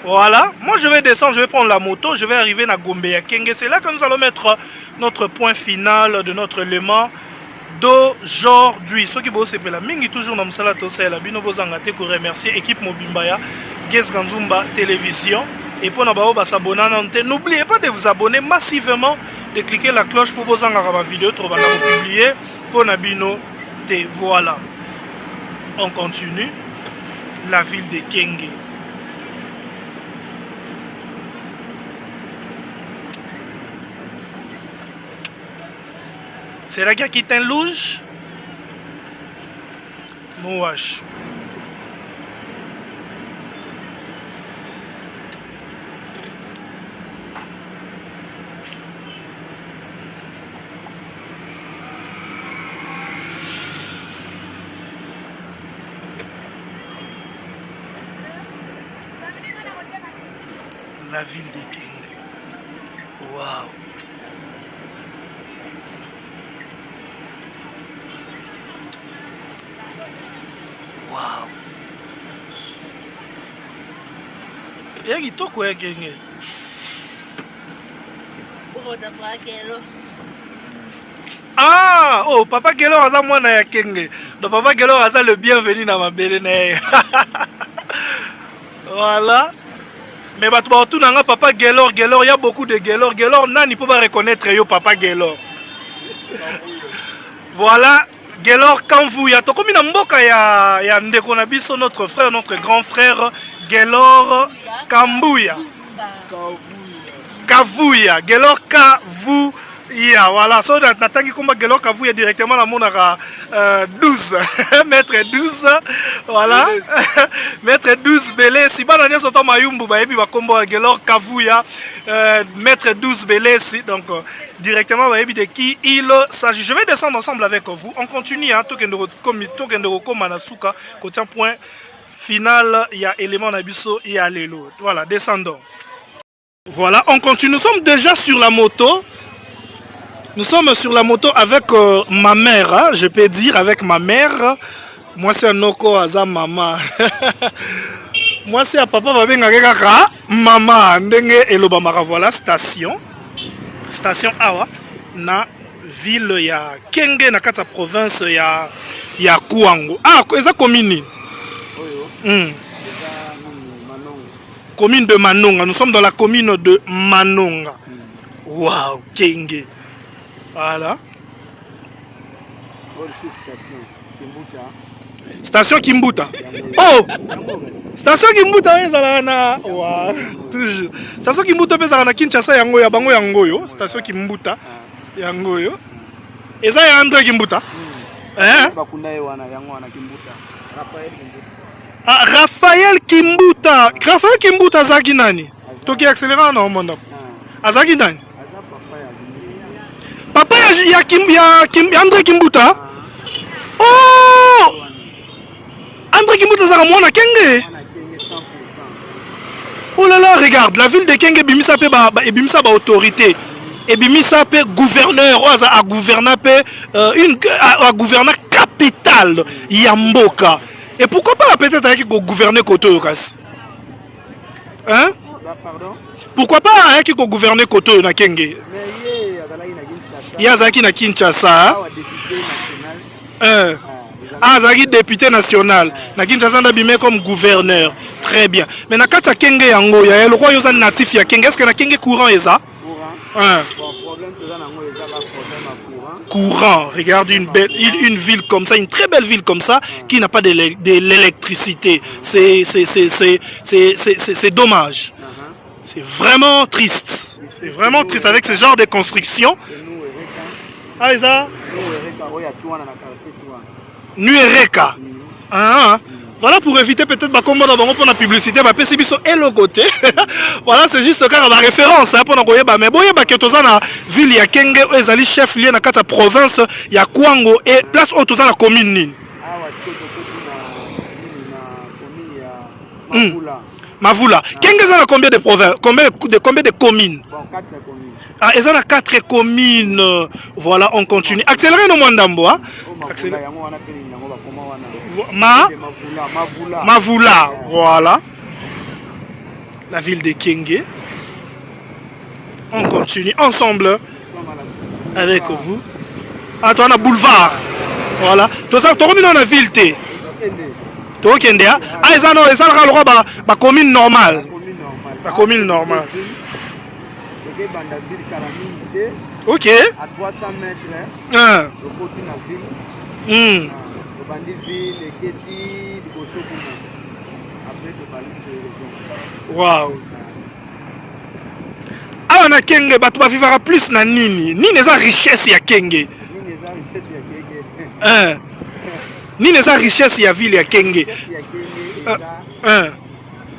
Voilà, moi je vais descendre, je vais prendre la moto, je vais arriver à Gombe à Kenge. C'est là que nous allons mettre notre point final de notre élément d'aujourd'hui. Ce qui vous c'est la mingi toujours dans Msala Tosela, bino bozangate pour remercier l'équipe Mobimbaya, Guest Ganzumba Télévision. Et pour nous s'abonner, n'oubliez pas de vous abonner massivement, de cliquer la cloche pour vous envoyer ma vidéo, pour vous publier pour Nabino T. Voilà. On continue. la ville de Kenge. Será que aqui tem luz? Não acho. La ville de Kenge. Waouh! Wow. Ya kitoko ya Kenge. Ah, oh, Papa Gelo aza mwana ya Kenge. Donc Papa Gelo aza le bienvenu na mabele na ye. Voilà. Mais bato ba tout nanga Papa Gelor, il y a beaucoup de Gelor. Gelor nani peut pas reconnaître yo Papa Gelor. Voilà. Gelor Kamvouya, to komi na mboka ya ndeko na biso, notre frère, notre grand frère Gelor Kambouya. Kavouya, Gelor Kavouya, voilà. So natangi komba Gelor Kavouya directement la monara 12, maître 12, voilà. Maître 12 Belé, si ba nanya soto mayumbu ba yebi ba kombo Gelor Kavouya, maître 12 Belé, donc directement ba yebi de qui il s'agit. Je vais descendre ensemble avec vous. On continue hein, to kendo ko manasuka côté point final, il y a élément nabiso et à l'élo. Voilà, descendons. Voilà, on continue. Nous sommes déjà sur la moto. Nous sommes sur la moto avec ma mère, hein, je peux dire avec ma mère. Moi c'est un Noko Aza maman. Moi c'est un papa Babengakaka maman. Ndenge Elobamara, voilà, station Awa. Na ville ya Kenge, na kata province ya Kouango. Ah, c'est commune. Commune de Manonga. Nous sommes dans la commune de Manonga. Waouh, Kenge. Voilà. Station Kimbuta. Oh! Station Kimbuta, wow. Toujours. Station Kimbuta, na Kinshasa, yangoyo, bango yangoyo. Station Kimbuta, yangoyo. Et ça, y a André Kimbuta. Hein? Ah, Raphaël Kimbuta. Raphaël Kimbuta, Zaki nani? Toki accélérant, non, mon homme. Azaki nani? Papa, il y a André Kimbuta. Oh! André Kimbuta, ça va Kenge. Oh là là, regarde, la ville de Kenge, Bimisa pe autorité. Et Bimisa pe gouverneur, a gouverneur capital, Yamboka. Et pourquoi pas peut-être avec le gouverneur Koto Yokas? Hein? Pourquoi pas avec le gouverneur Koto na Kenge? Yazaki na Kinshasa. Azaki député national. Na Kinshasa na bimé comme gouverneur. Très bien. Mais na kata Kenge yango ya le roi yoza natif ya Kenge. Est-ce que na Kenge courant eza? Courant. Regarde une ville comme ça, une très belle ville comme ça, qui n'a pas de l'électricité. C'est dommage. C'est vraiment triste. C'est vraiment triste avec ce genre de construction. Ah, ça? Nuereka. Voilà pour éviter peut-être pour la publicité, et le côté. Voilà, c'est juste car la référence pour la mais boye ba que na ville ya Kenge ezali chef lié na kata province ya Kouango et place auto la commune nini. Mavula. Kenge za na combien de provinces, combien de communes? Ah, ils ont 4 communes. Voilà, on continue. Accélérez nos mandambo. Mavula. Voilà. La ville de Kenge. On continue ensemble avec vous. Ah, toi, on a boulevard. Voilà. Tout ça, tu as la ville. Tu as ah, ils ont la commune normale. La commune normale. Ok. À 300 mètres, Wow. Awa na Kenge bato ba vivra plus na nini? Nini eza richesse ya Kenge? Nini eza richesse ya ville ya Kenge?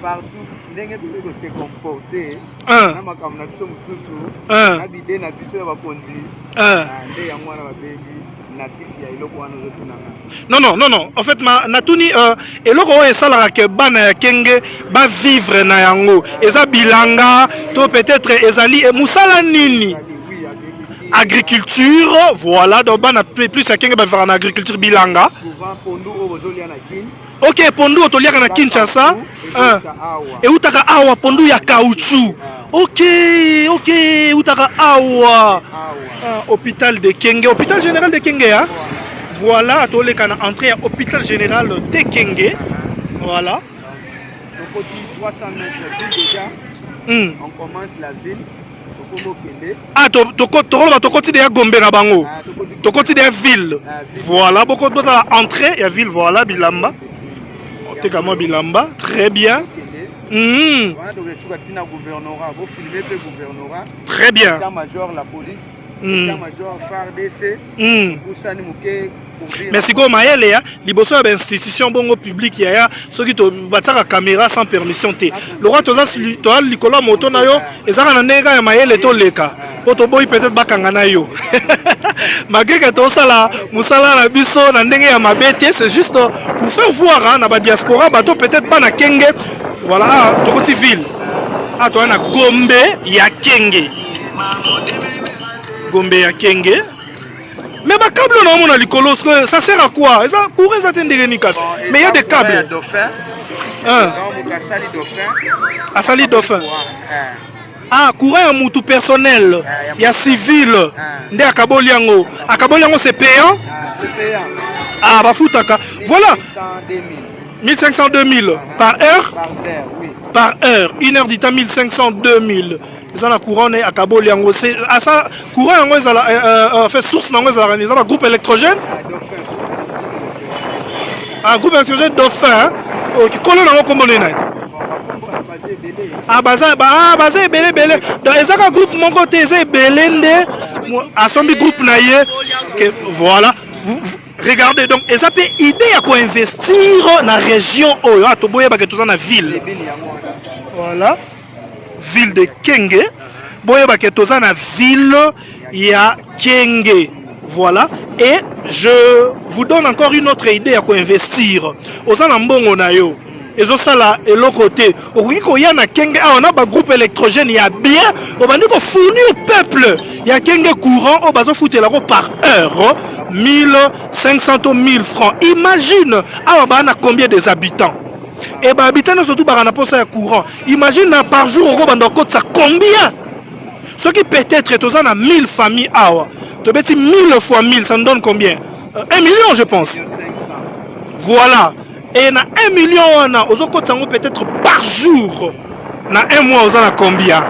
Partout, ndenge tu se comporter. Na makambo na biso mususu. Na bide na biso ya bakonzi. Nde ya mwana babebi natif ya iloko wana zotunanga. Non. En fait, natuni eloko oyo esalaka ke bana ya Kenge ba vivre na yango. Eza bilanga to peut-être ezali musala nini? Agriculture, voilà. Donc bana plus ya Kenge ba vivre na agriculture bilanga. Souvent pondu o bozolia na kin. Ok, pondu otoliaka na Kinshasa. Et utaka awa pondu ya caoutchouc. Ok, utaka awa. Hôpital de Kenge, hôpital général de Kenge, hein? Voilà, atoleka na entrée à hôpital général de Kenge. Voilà. Donc, 300 mètres déjà, on commence la ville. Ah, tokoti de Gombe na bango. Tokoti de ville. Voilà, beaucoup de entrée, il y a ville, voilà, Bilamba. Tekamo Bilamba, très bien. Très bien. La police, major FARDC, mais si comme Maëlle ya liboso ya institution bongo publique ya soki to bataka caméra sans permission te le roi toza likolo moto na yo ezaka na ndenge ya Maëlle to leka poto boy peut-être bakanga na yo malgré que to sala musala na biso na ndenge ya mabete c'est juste pour faire voir na ba diaspora bato peut-être pas na Kenge voilà to koti ville to na Gombe ya Kenge mais ma câble non mon likolo ça sert à quoi ça courir ça tendere ni casse mais il y a des câbles asali dauphin courant un moutou personnel il y a civil nde akaboliango c'est payant bafutaka voilà 1500 2000 par heure par heure 1 heure d'ita 1500 2000 ça na courant à Kaboliango c'est à ça courant yango ezala fait source nango ezala ni za groupe électrogène groupe électrogène dauphin OK kolo nango kombo nena baza belé donc ezaka groupe moko te eza belende asombi groupe na ye que voilà regardez donc eza pe idée ya ko investir na région oyo atoboye ba ke toza na ville voilà ville de Kenge boyeba ke toza na ville ya Kenge voilà et je vous donne encore une autre idée à quoi investir oza na mbongo na yo ezo sala eloko te okoki koya na Kenge on a ba groupe électrogène ya bien obandi ko fournir au peuple ya Kenge courant o bazo futela ko par heure 1500 ou 1000 francs imagine bana combien des habitants. Et bien, habitants surtout par rapport à courant. Imagine par jour, ça combien? Ce qui peut-être tous en 1000 familles. Tu peux 1000 fois 1000, ça nous donne combien? 1 million, je pense. Voilà. Et na 1 million, on a peut-être par jour. Dans un mois, on a combien?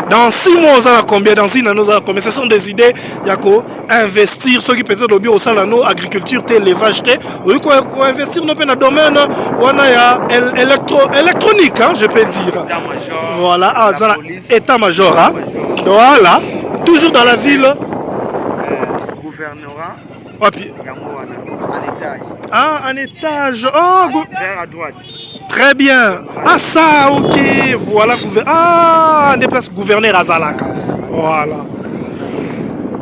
Dans 6 mois, on a combien? Dans 6 mois, on a combien? Ce sont des idées. Il y a investir ceux qui peut-être au bureau au nos agriculture, l'élevage, investir dans le domaine on a électronique, je peux dire. Voilà, état-major. Voilà, toujours dans la ville. Gouvernorat. En étage. À droite. Très bien. Ça, ok. Voilà. On déplace gouverneur Azalaka. Voilà.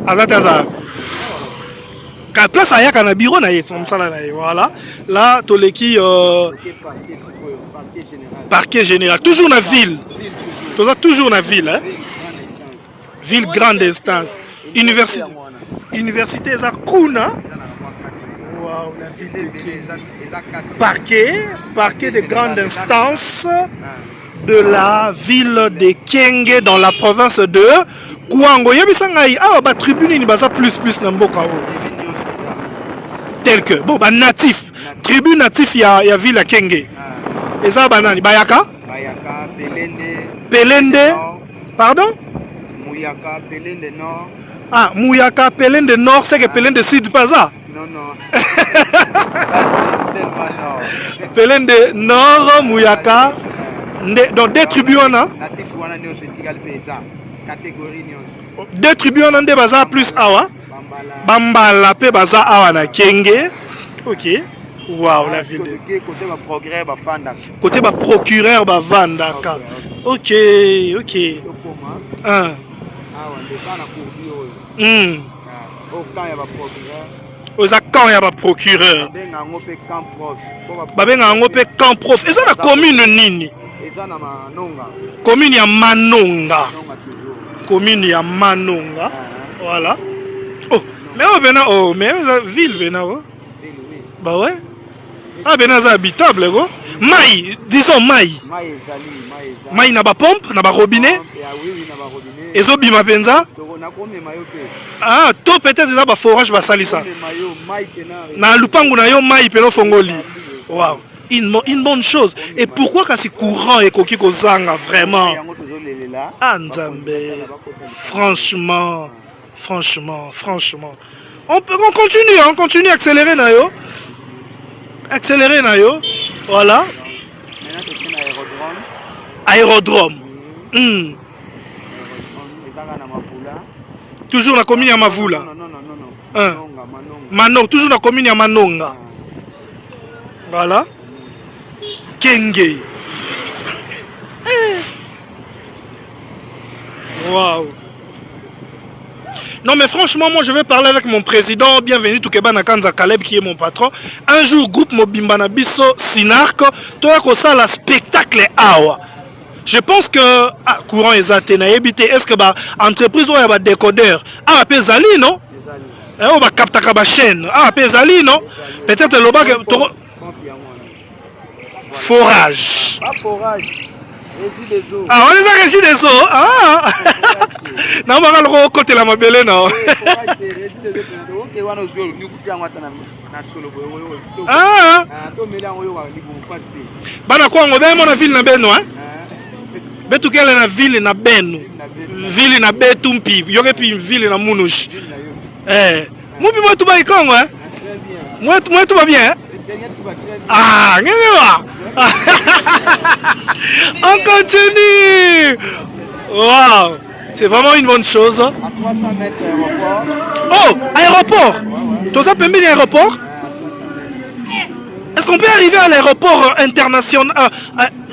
Azatazar. Quand place à Yaka na bureau na voilà. Là, toleki parquet général. Toujours na ville. Toujours na ville, hein. Ville grande instance. Université Zakuna. Wow, la ville de parquet de grande instance de la ville de Kenge dans la province de Kouango. Yebisangai tribune ni baza plus na mboka o. Tel que bon natif, tribune natif ya ville ya Kenge. Eza banani Bayaka? Pelende. Pardon? Mouyaka Pelende Nord. Mouyaka Pelende Nord, c'est que Pelende Sud pas ça. Non. Non, non. C'est Nord. Pelende Nord, Mouyaka. Donc deux tribus on a. Natif wana nyonso etikali mpe eza catégorie nyonso. Deux tribus on a nde baza plus awa. Bambala pe baza awa na Kenge. Ok. Waouh, la ville. Côté ba progrès ba fanda. Côté ba procureur ba vandaka. Ok, ok. Ah, on défend la cour. Au camp ya ba procureur. Aux camp ya ba procureur. Benga ngo pe camp prof. Babenga ngo pe camp prof. Eza na commune nini? Eza na Manonga. Commune ya Manonga. Commune ya Manonga. Voilà. Oh, mais on vient oh, mais la ville vient oh. Bah ouais. Ah ben c'est habitable go. Maï, disons maï. Maï na ba pompe, na ba robinet. Oui, na ba robinet. Ezo bima penza. Ah, to peut-être ça ba forage ba salisa. Na lupangu na yo maï peno fongoli. Waouh. Une bonne chose. Et pourquoi quand c'est courant et koki kozanga vraiment? Ah Nzambe. Franchement. On continue, on continue à accélérer na yo. Accélérer na yo. Voilà. Aérodrome. Toujours la commune à Mavula. Non. Manonga, toujours la commune à Manonga. Voilà. Kenge. Waouh. Non mais franchement, moi je vais parler avec mon président. Bienvenue Toukeba Nakanza Kaleb qui est mon patron. Un jour, groupe Mobimba Nabiso Sinark, toi ko ça la spectacle awa. Je pense que courant ezate na habité. Est-ce que ba entreprise ou ba décodeur pe zali non? On va capter ba chaîne. Pe zali non? Peut-être le bag forage. Pas forage. Régie des eaux. Ah, on les a régie des eaux. Ah. Non, on va le côté la mabelle non. Ah. Bana kwa ngobe mo na ville na beno hein. Betu kele na ville na beno. Ville na betu mpi. Yoke pi ville na munush. Mubi mo tu ba ikongo hein. Moi tu va bien hein. Ah, on continue. Wow, c'est vraiment une bonne chose. À 300 mètres aéroport. Oh, aéroport. Tout ça peut bien aéroport. Est-ce qu'on peut arriver à l'aéroport international?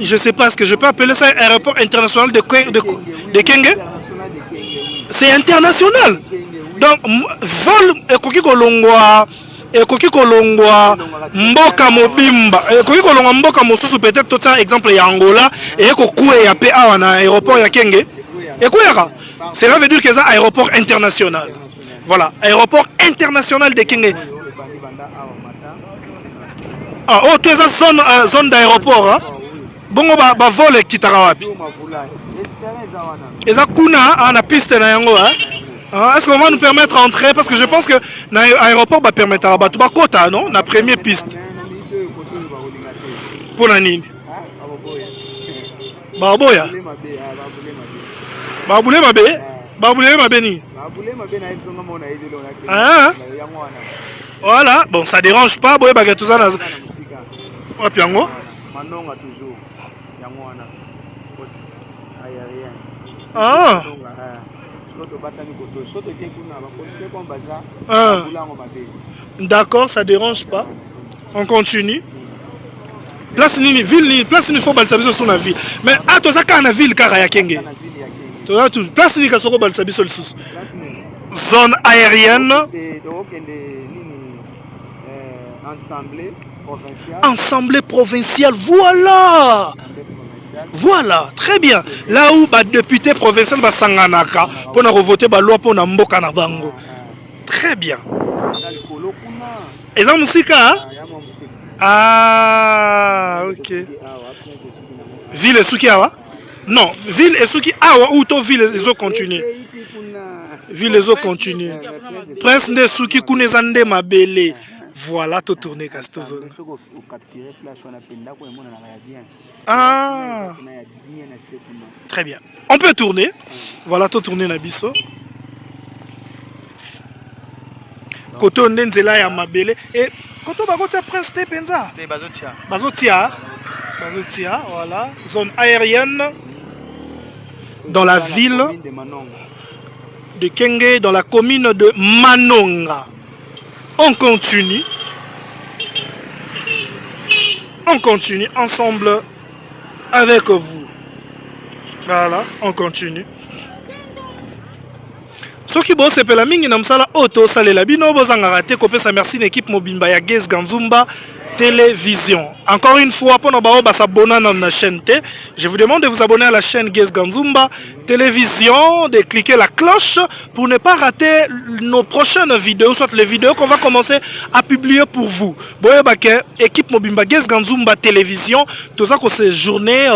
Je sais pas, est-ce que je peux appeler ça aéroport international de Kenge? C'est international. Donc, vol Koki Kolongwa. Koki kolongwa mboka mobimba koki kolongwa mboka mosusu peut-être tout ça exemple ya Angola et ko kué ya pe awa na aéroport ya Kenge et kuyaka cela veut dire que ça aéroport international. Voilà, aéroport international de Kenge. Ah oh, tu es à zone d'aéroport hein. Bongo ba vol kitaka wapi? Eza kuna na piste na yango hein. Est-ce qu'on va nous permettre d'entrer? Parce que je pense que l'aéroport va permettre à battre Bakota, non? La première piste. Pour la nini? Baboya. Baboulé Mabé? Baboulé Mabé ni? Voilà, bon, ça dérange pas. Boye baguette tout ça. Oh, piango. Ah. D'accord, ça dérange pas. On continue. Place nini ville ni place ni faut balsabiso sur la ville. Mais à toi ça kana ville kara ya Kenge. Toi tout place ni kasoko balsabiso le sous. Zone aérienne. Assemblée provinciale. Voilà. Voilà, très bien. Là où le député provincial va s'enganaka pour voter la loi pour Mboka na bango. Très bien. Et ça musika? Ah, ok. Ville et Souki Awa? Non, ville et Souki Awa ou ton ville et zo continue. Ville et zo continue. Prince de Souki Kunezande Mabele. Voilà, tout tourné Castozo. Ah, très bien. On peut tourner. Voilà, tout tourner Nabiso. Koto Ndenzela ya Mabele. Et Koto Bagotia Prince T Penza. Bazotia, voilà. Zone aérienne dans la ville de Kenge, dans la commune de Manonga. On continue. On continue ensemble avec vous. Voilà, on continue. Ce qui bosse c'est la mingi namsala auto salela bino bozanga raté kopesa merci l'équipe Mobimba ya Gez Ganzumba télévision. Encore une fois, pour nous s'abonner à la chaîne T, je vous demande de vous abonner à la chaîne Gez Ganzumba télévision, de cliquer la cloche pour ne pas rater nos prochaines vidéos, soit les vidéos qu'on va commencer à publier pour vous. Boye équipe Mobimba Gez Ganzumba télévision, tout ça qu'on séjourné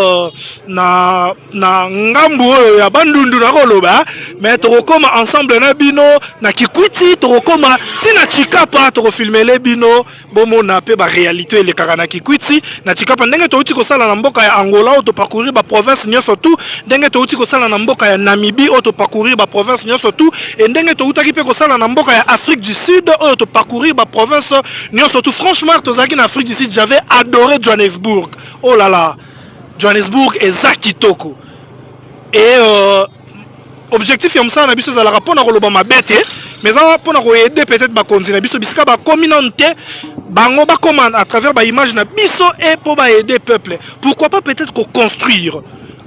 na ngambu ya bandundu na koloba, mais tu recommences ensemble na bino na kikwiti, tu recommences tina chikapa, tu refilmer les bino, bomo na pe ba réalité les karana kikwiti, na chikapa ndenge to uti ko sala na mboka ya Angola, to parcourir ba province nyoso tout, ndenge to uti ko sala na mboka ya Namibie, to parcourir ba province nyoso tout, et ndenge to utaki pe ko sala na mboka ya Afrique du Sud, to parcourir ba province nyoso tout. Franchement, to zaki na Afrique du Sud, j'avais adoré Johannesburg. Oh là là. Johannesburg et Zakitoko. Et objectif yam ça na biso za la rapona ko loba mabete, mais ça pour na ko aider peut-être ba konzina biso bisika ba communauté bango ba commande à travers ba image na biso et pour ba aider peuple. Pourquoi pas peut-être ko construire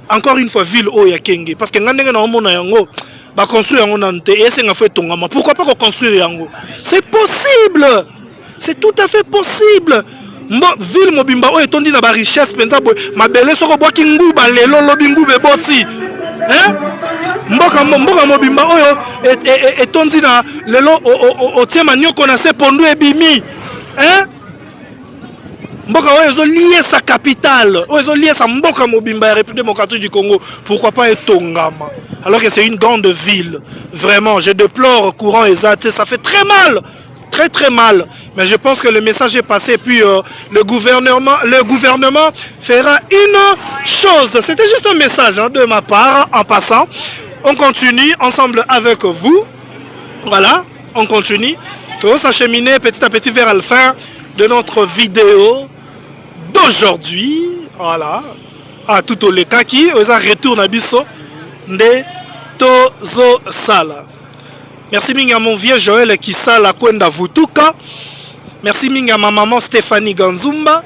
encore une fois ville o ya Kenge parce que ngandenge na omona yango ba construire yango nante et c'est nga fait tongama. Pourquoi pas ko construire yango? C'est possible. C'est tout à fait possible. Ville Mobimba o etondi na ba richesse penza boy mabele soko boki nguba lelo lobi ngube boti hein mboka Mobimba oyo etondi na lelo o tiema nyoko na se pondu ebimi hein mboka oyo ezo lier sa capitale oyo ezo lier sa mboka Mobimba ya République démocratique du Congo. Pourquoi pas etongama alors que c'est une grande ville. Vraiment je déplore courant exact, ça fait très mal. Très très mal, mais je pense que le message est passé. Puis le gouvernement fera une chose. C'était juste un message de ma part en passant. On continue ensemble avec vous. Voilà, on continue. Tout s'acheminer petit à petit vers la fin de notre vidéo d'aujourd'hui. Voilà, à tout au cas qui retourne à Bisso de Tozo Sala. Merci mingi à mon vieux Joël qui sale à Kwenda Vutuka. Merci mingi à ma maman Stéphanie Ganzumba.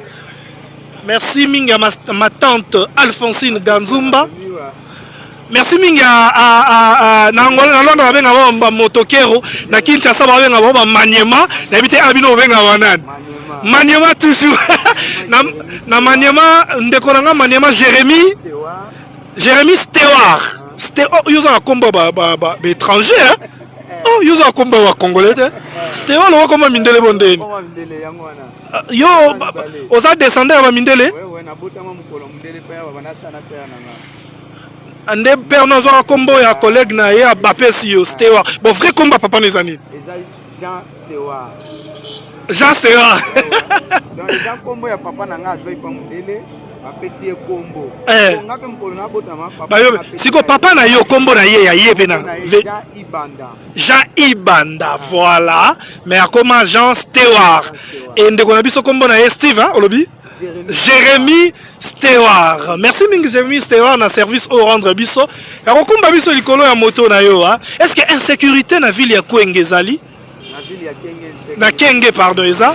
Merci mingi à ma tante Alphonsine Ganzumba. Merci mingi à Nangola Londres avec un motokero. Na Kinshasa avec un Maniema. N'habite Abino avec un Maniema toujours. Na Maniema ndekoranga Maniema Jérémy Stewart. Stewart ils ont un combat étranger hein. Oh, yo za komba wa congolais. C'était wala koma mindele bondeni. Yo oza descendant ya mindele? Ouais, na botama mukolo mindele pa ya bana sana pa ya nanga. Ande père no za kombo ya collègue na ya bapesi yo Stewart. Bon vrai komba papa nezani. Jean Stewart. Jean Stewart. Donc Jean kombo ya papa nanga zo ipa mindele. Siko papa na yo kombo na ye ya ye pena Jean Ibanda voilà mais à comment Jean Stewart et ndeko na biso kombo na ye Steve hein olobi Jérémy Stewart. Merci mingi Jérémy Stewart na service au rendre biso ya kokumba biso likolo ya moto na yo hein. Est-ce que insécurité na ville ya Kwenge zali na Kenge pardon eza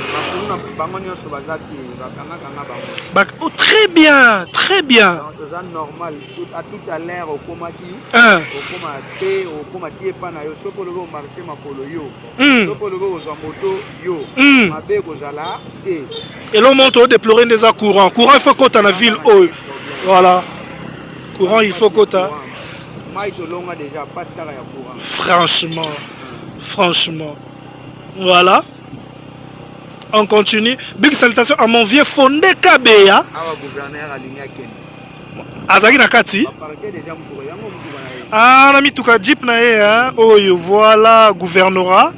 oh, très bien, très bien. C'est normal. À tout à l'heure, au coma qui, au coma qui est pas na yo. Sopologo marché ma polo yo. Sopologo aux moto yo. Ma bé gozala et l'on monte au déplorer des courants. Courant il faut qu'on dans la ville oh. Voilà. Courant il faut qu'on franchement, franchement. Voilà. On continue. Big salutation à mon vieux Fondé Kabeya. Azaki Nakati. Ah, on a mis tout cas Jeep na hein. Oh, voilà, gouvernorat.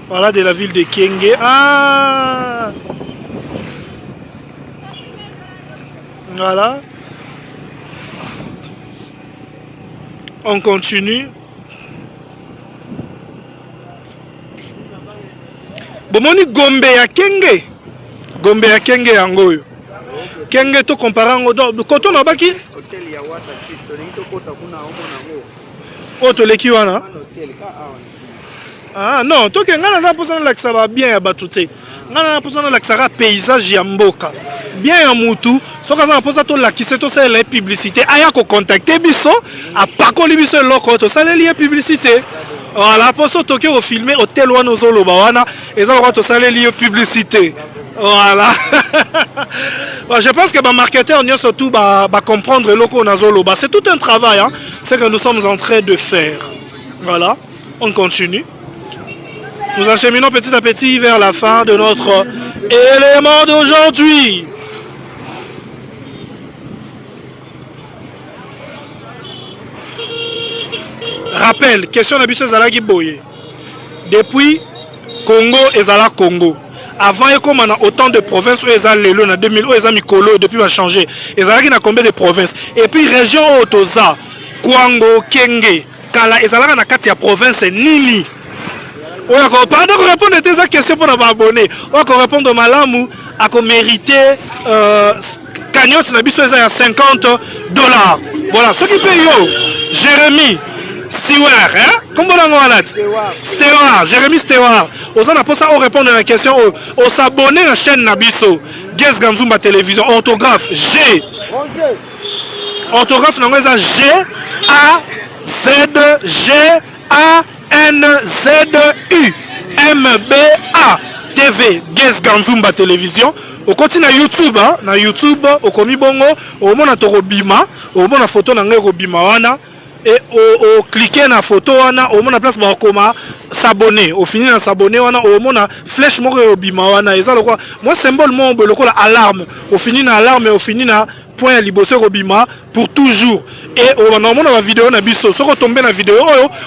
Voilà, de la ville de Kenge. Ah. Voilà. On continue. bomoni Gombe ya Kenge. Gombe ya Kenge yango. Kenge to comparango do koto na baki hotel ya wata sisto nito kota kuna omona ngo. Oto leki wana. Hotel ka awa. Ah non, to ke ngana za posana la ça va bien ya batute. Ngana na posana la ça paysage ya mboka. Bien ya mutu, soka za posa to la kise to ça la publicité aya ko contacter biso, a pas ko libiso loko to ça les publicité. Voilà, poso to ke au filmer hotel wana zolo ba wana, eza ko to ça les publicité. Voilà. Bon, je pense que les marketeurs ont surtout comprendre le qu'on a zolo. C'est tout un travail, hein, c'est que nous sommes en train de faire. Voilà, on continue. Nous acheminons petit à petit vers la fin de notre élément d'aujourd'hui. Rappel, question d'habitude Zalagi Boye. Depuis Congo et Zala Congo. Avant, il y a autant de provinces où ils ont l'élo, en 2000, où ils ont Mikolo, depuis ils ont changé. Ils ont combien de provinces? Et puis, région Otoza, Kwango, Kenge, Kala, ils ont 4 provinces, Nini. Pardon, répondre à tes questions pour nous abonner. On va répondre à Malamou, à mériter cagnotte, ils ont $50. Voilà, ce qui paye, Jérémy. Stewart, hein? Comment on a dit? Stewart, Jérémy Stewart. On a pour ça, on répond à la question. On s'abonne à la chaîne Nabiso. Guess Gamzumba Télévision. Orthographe G. Orthographe non G A Z G A N Z U M B A TV. Guess Gamzumba Télévision. On continue à YouTube, hein? Na YouTube, au komi bongo, au mona torobima, au mona photo na ngero bima wana. Et au cliquer na photo wana au mona place ba koma s'abonner au fini na s'abonner wana au mona flèche moko au bima wana eza le quoi moi symbole mon le la alarme au fini na alarme au fini na point liboso au bima pour toujours et au mona la vidéo na biso soko tomber na vidéo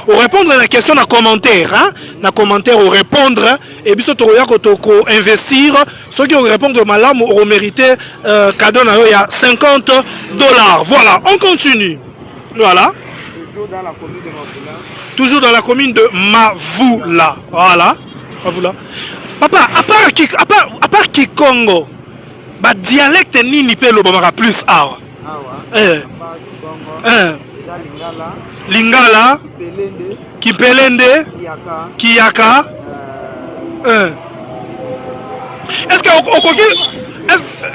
au répondre à la question na commentaire hein na commentaire au répondre et biso to ya ko investir ceux qui répondre malamu au mériter cadeau na yo ya $50. Voilà, on continue. Voilà. Dans la commune de Mavoula. Toujours dans la commune de Mavoula. Voilà. Mavoula. Papa, à part Kikongo, bah dialecte nini pe lo bamaka plus awa. Lingala. Kipelende. Kiyaka. Est-ce que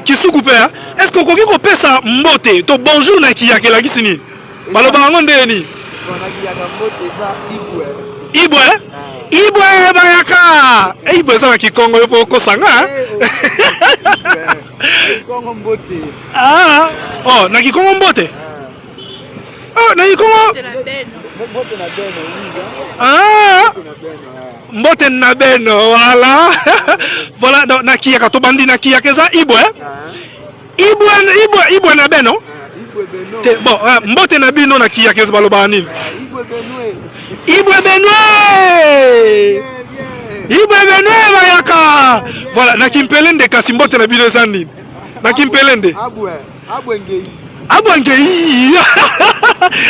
Kisuku pe est-ce que okoki ko pesa mbote to bonjour na Kiyaka la gisini? Baloba ngo ndeni? Ibwe? Ibwe bayaka. Ibwe za Kikongo yo ko sanga. Kikongo mbote. Ah, oh, na Kikongo mbote. Oh, na Kikongo mbote na beno. Ah. Mbote na beno, voilà. Voilà, na Kiyaka to bandi na Kiyaka za Ibwe. Ibwe na beno. Bon, mbote na bino na Kiyaka za baloba nini? Ibwe Benue. Ibwe Benue bayaka. Voilà, na Kimpelende kasi mbote na bino za nini? Na Kimpelende. Abwengei. Abwengei.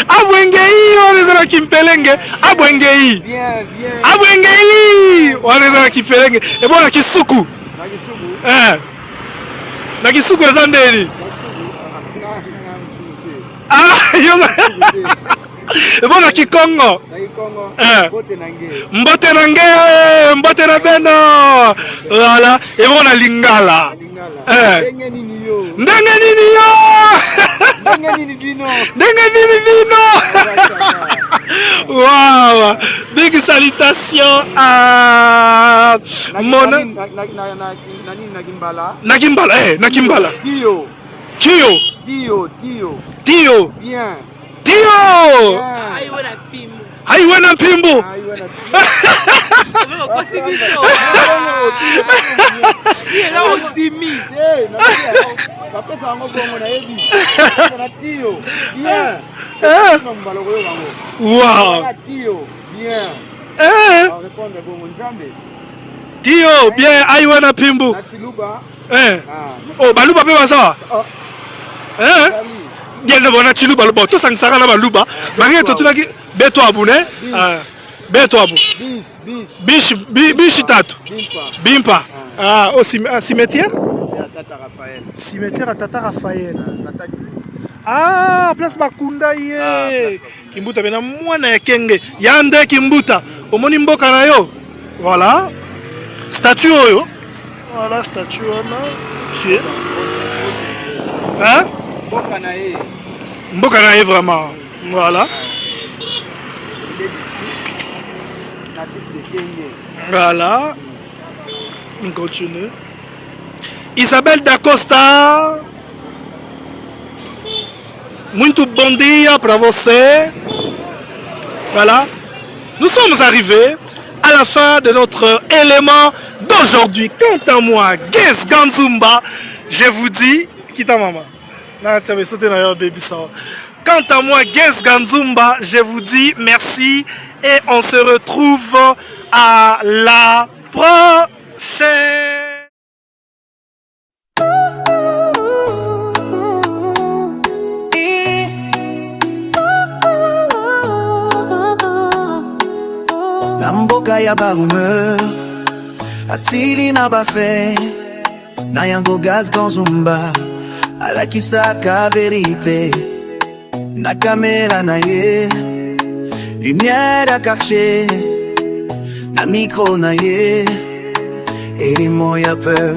Abwengei, on est dans Kimpelenge. Abwengei. Bien. Abwengei. On est dans Kimpelenge. Et bon na Kisuku. Na Kisuku za ndeni. Ah, et bon na Kikongo. Mbote na beno. Voilà. Et bon na Lingala. Ndenge nini yo? Ndenge nini bino. Wow. Big salutation à mon Nakimbala. Tio. Bien. Tio. Aiwe na Pimbo. Wow. Tio, bien, aiwe na Pimbo. Oh, baluba pe basawa. Bien de bona chiluba luba to sang sanga na baluba. Marie to tunaki beto abune. beto hapo bishi tatu bimpa au cimetière à Tata Raphaël place Bakunda ye Kimbuta bena mwana ya kenge yande Kimbuta omoni mboka na yo voilà statue oyo voilà statue wana hein mboka na ye vraiment voilà voilà on continue Isabelle D'Acosta muito bom dia para você. Voilà. Nous sommes arrivés à la fin de notre élément d'aujourd'hui. Quant à moi, Guess Ganzumba, je vous dis... Kita maman. Quant à moi, Guess Ganzumba, je vous dis merci et on se retrouve à la prochaine. Namboka ya ba rumeur asili na bafe na yango Gas Ganzumba alakisaka verite na kamera na ye lumière à cacher na micro na ye elimo ya peur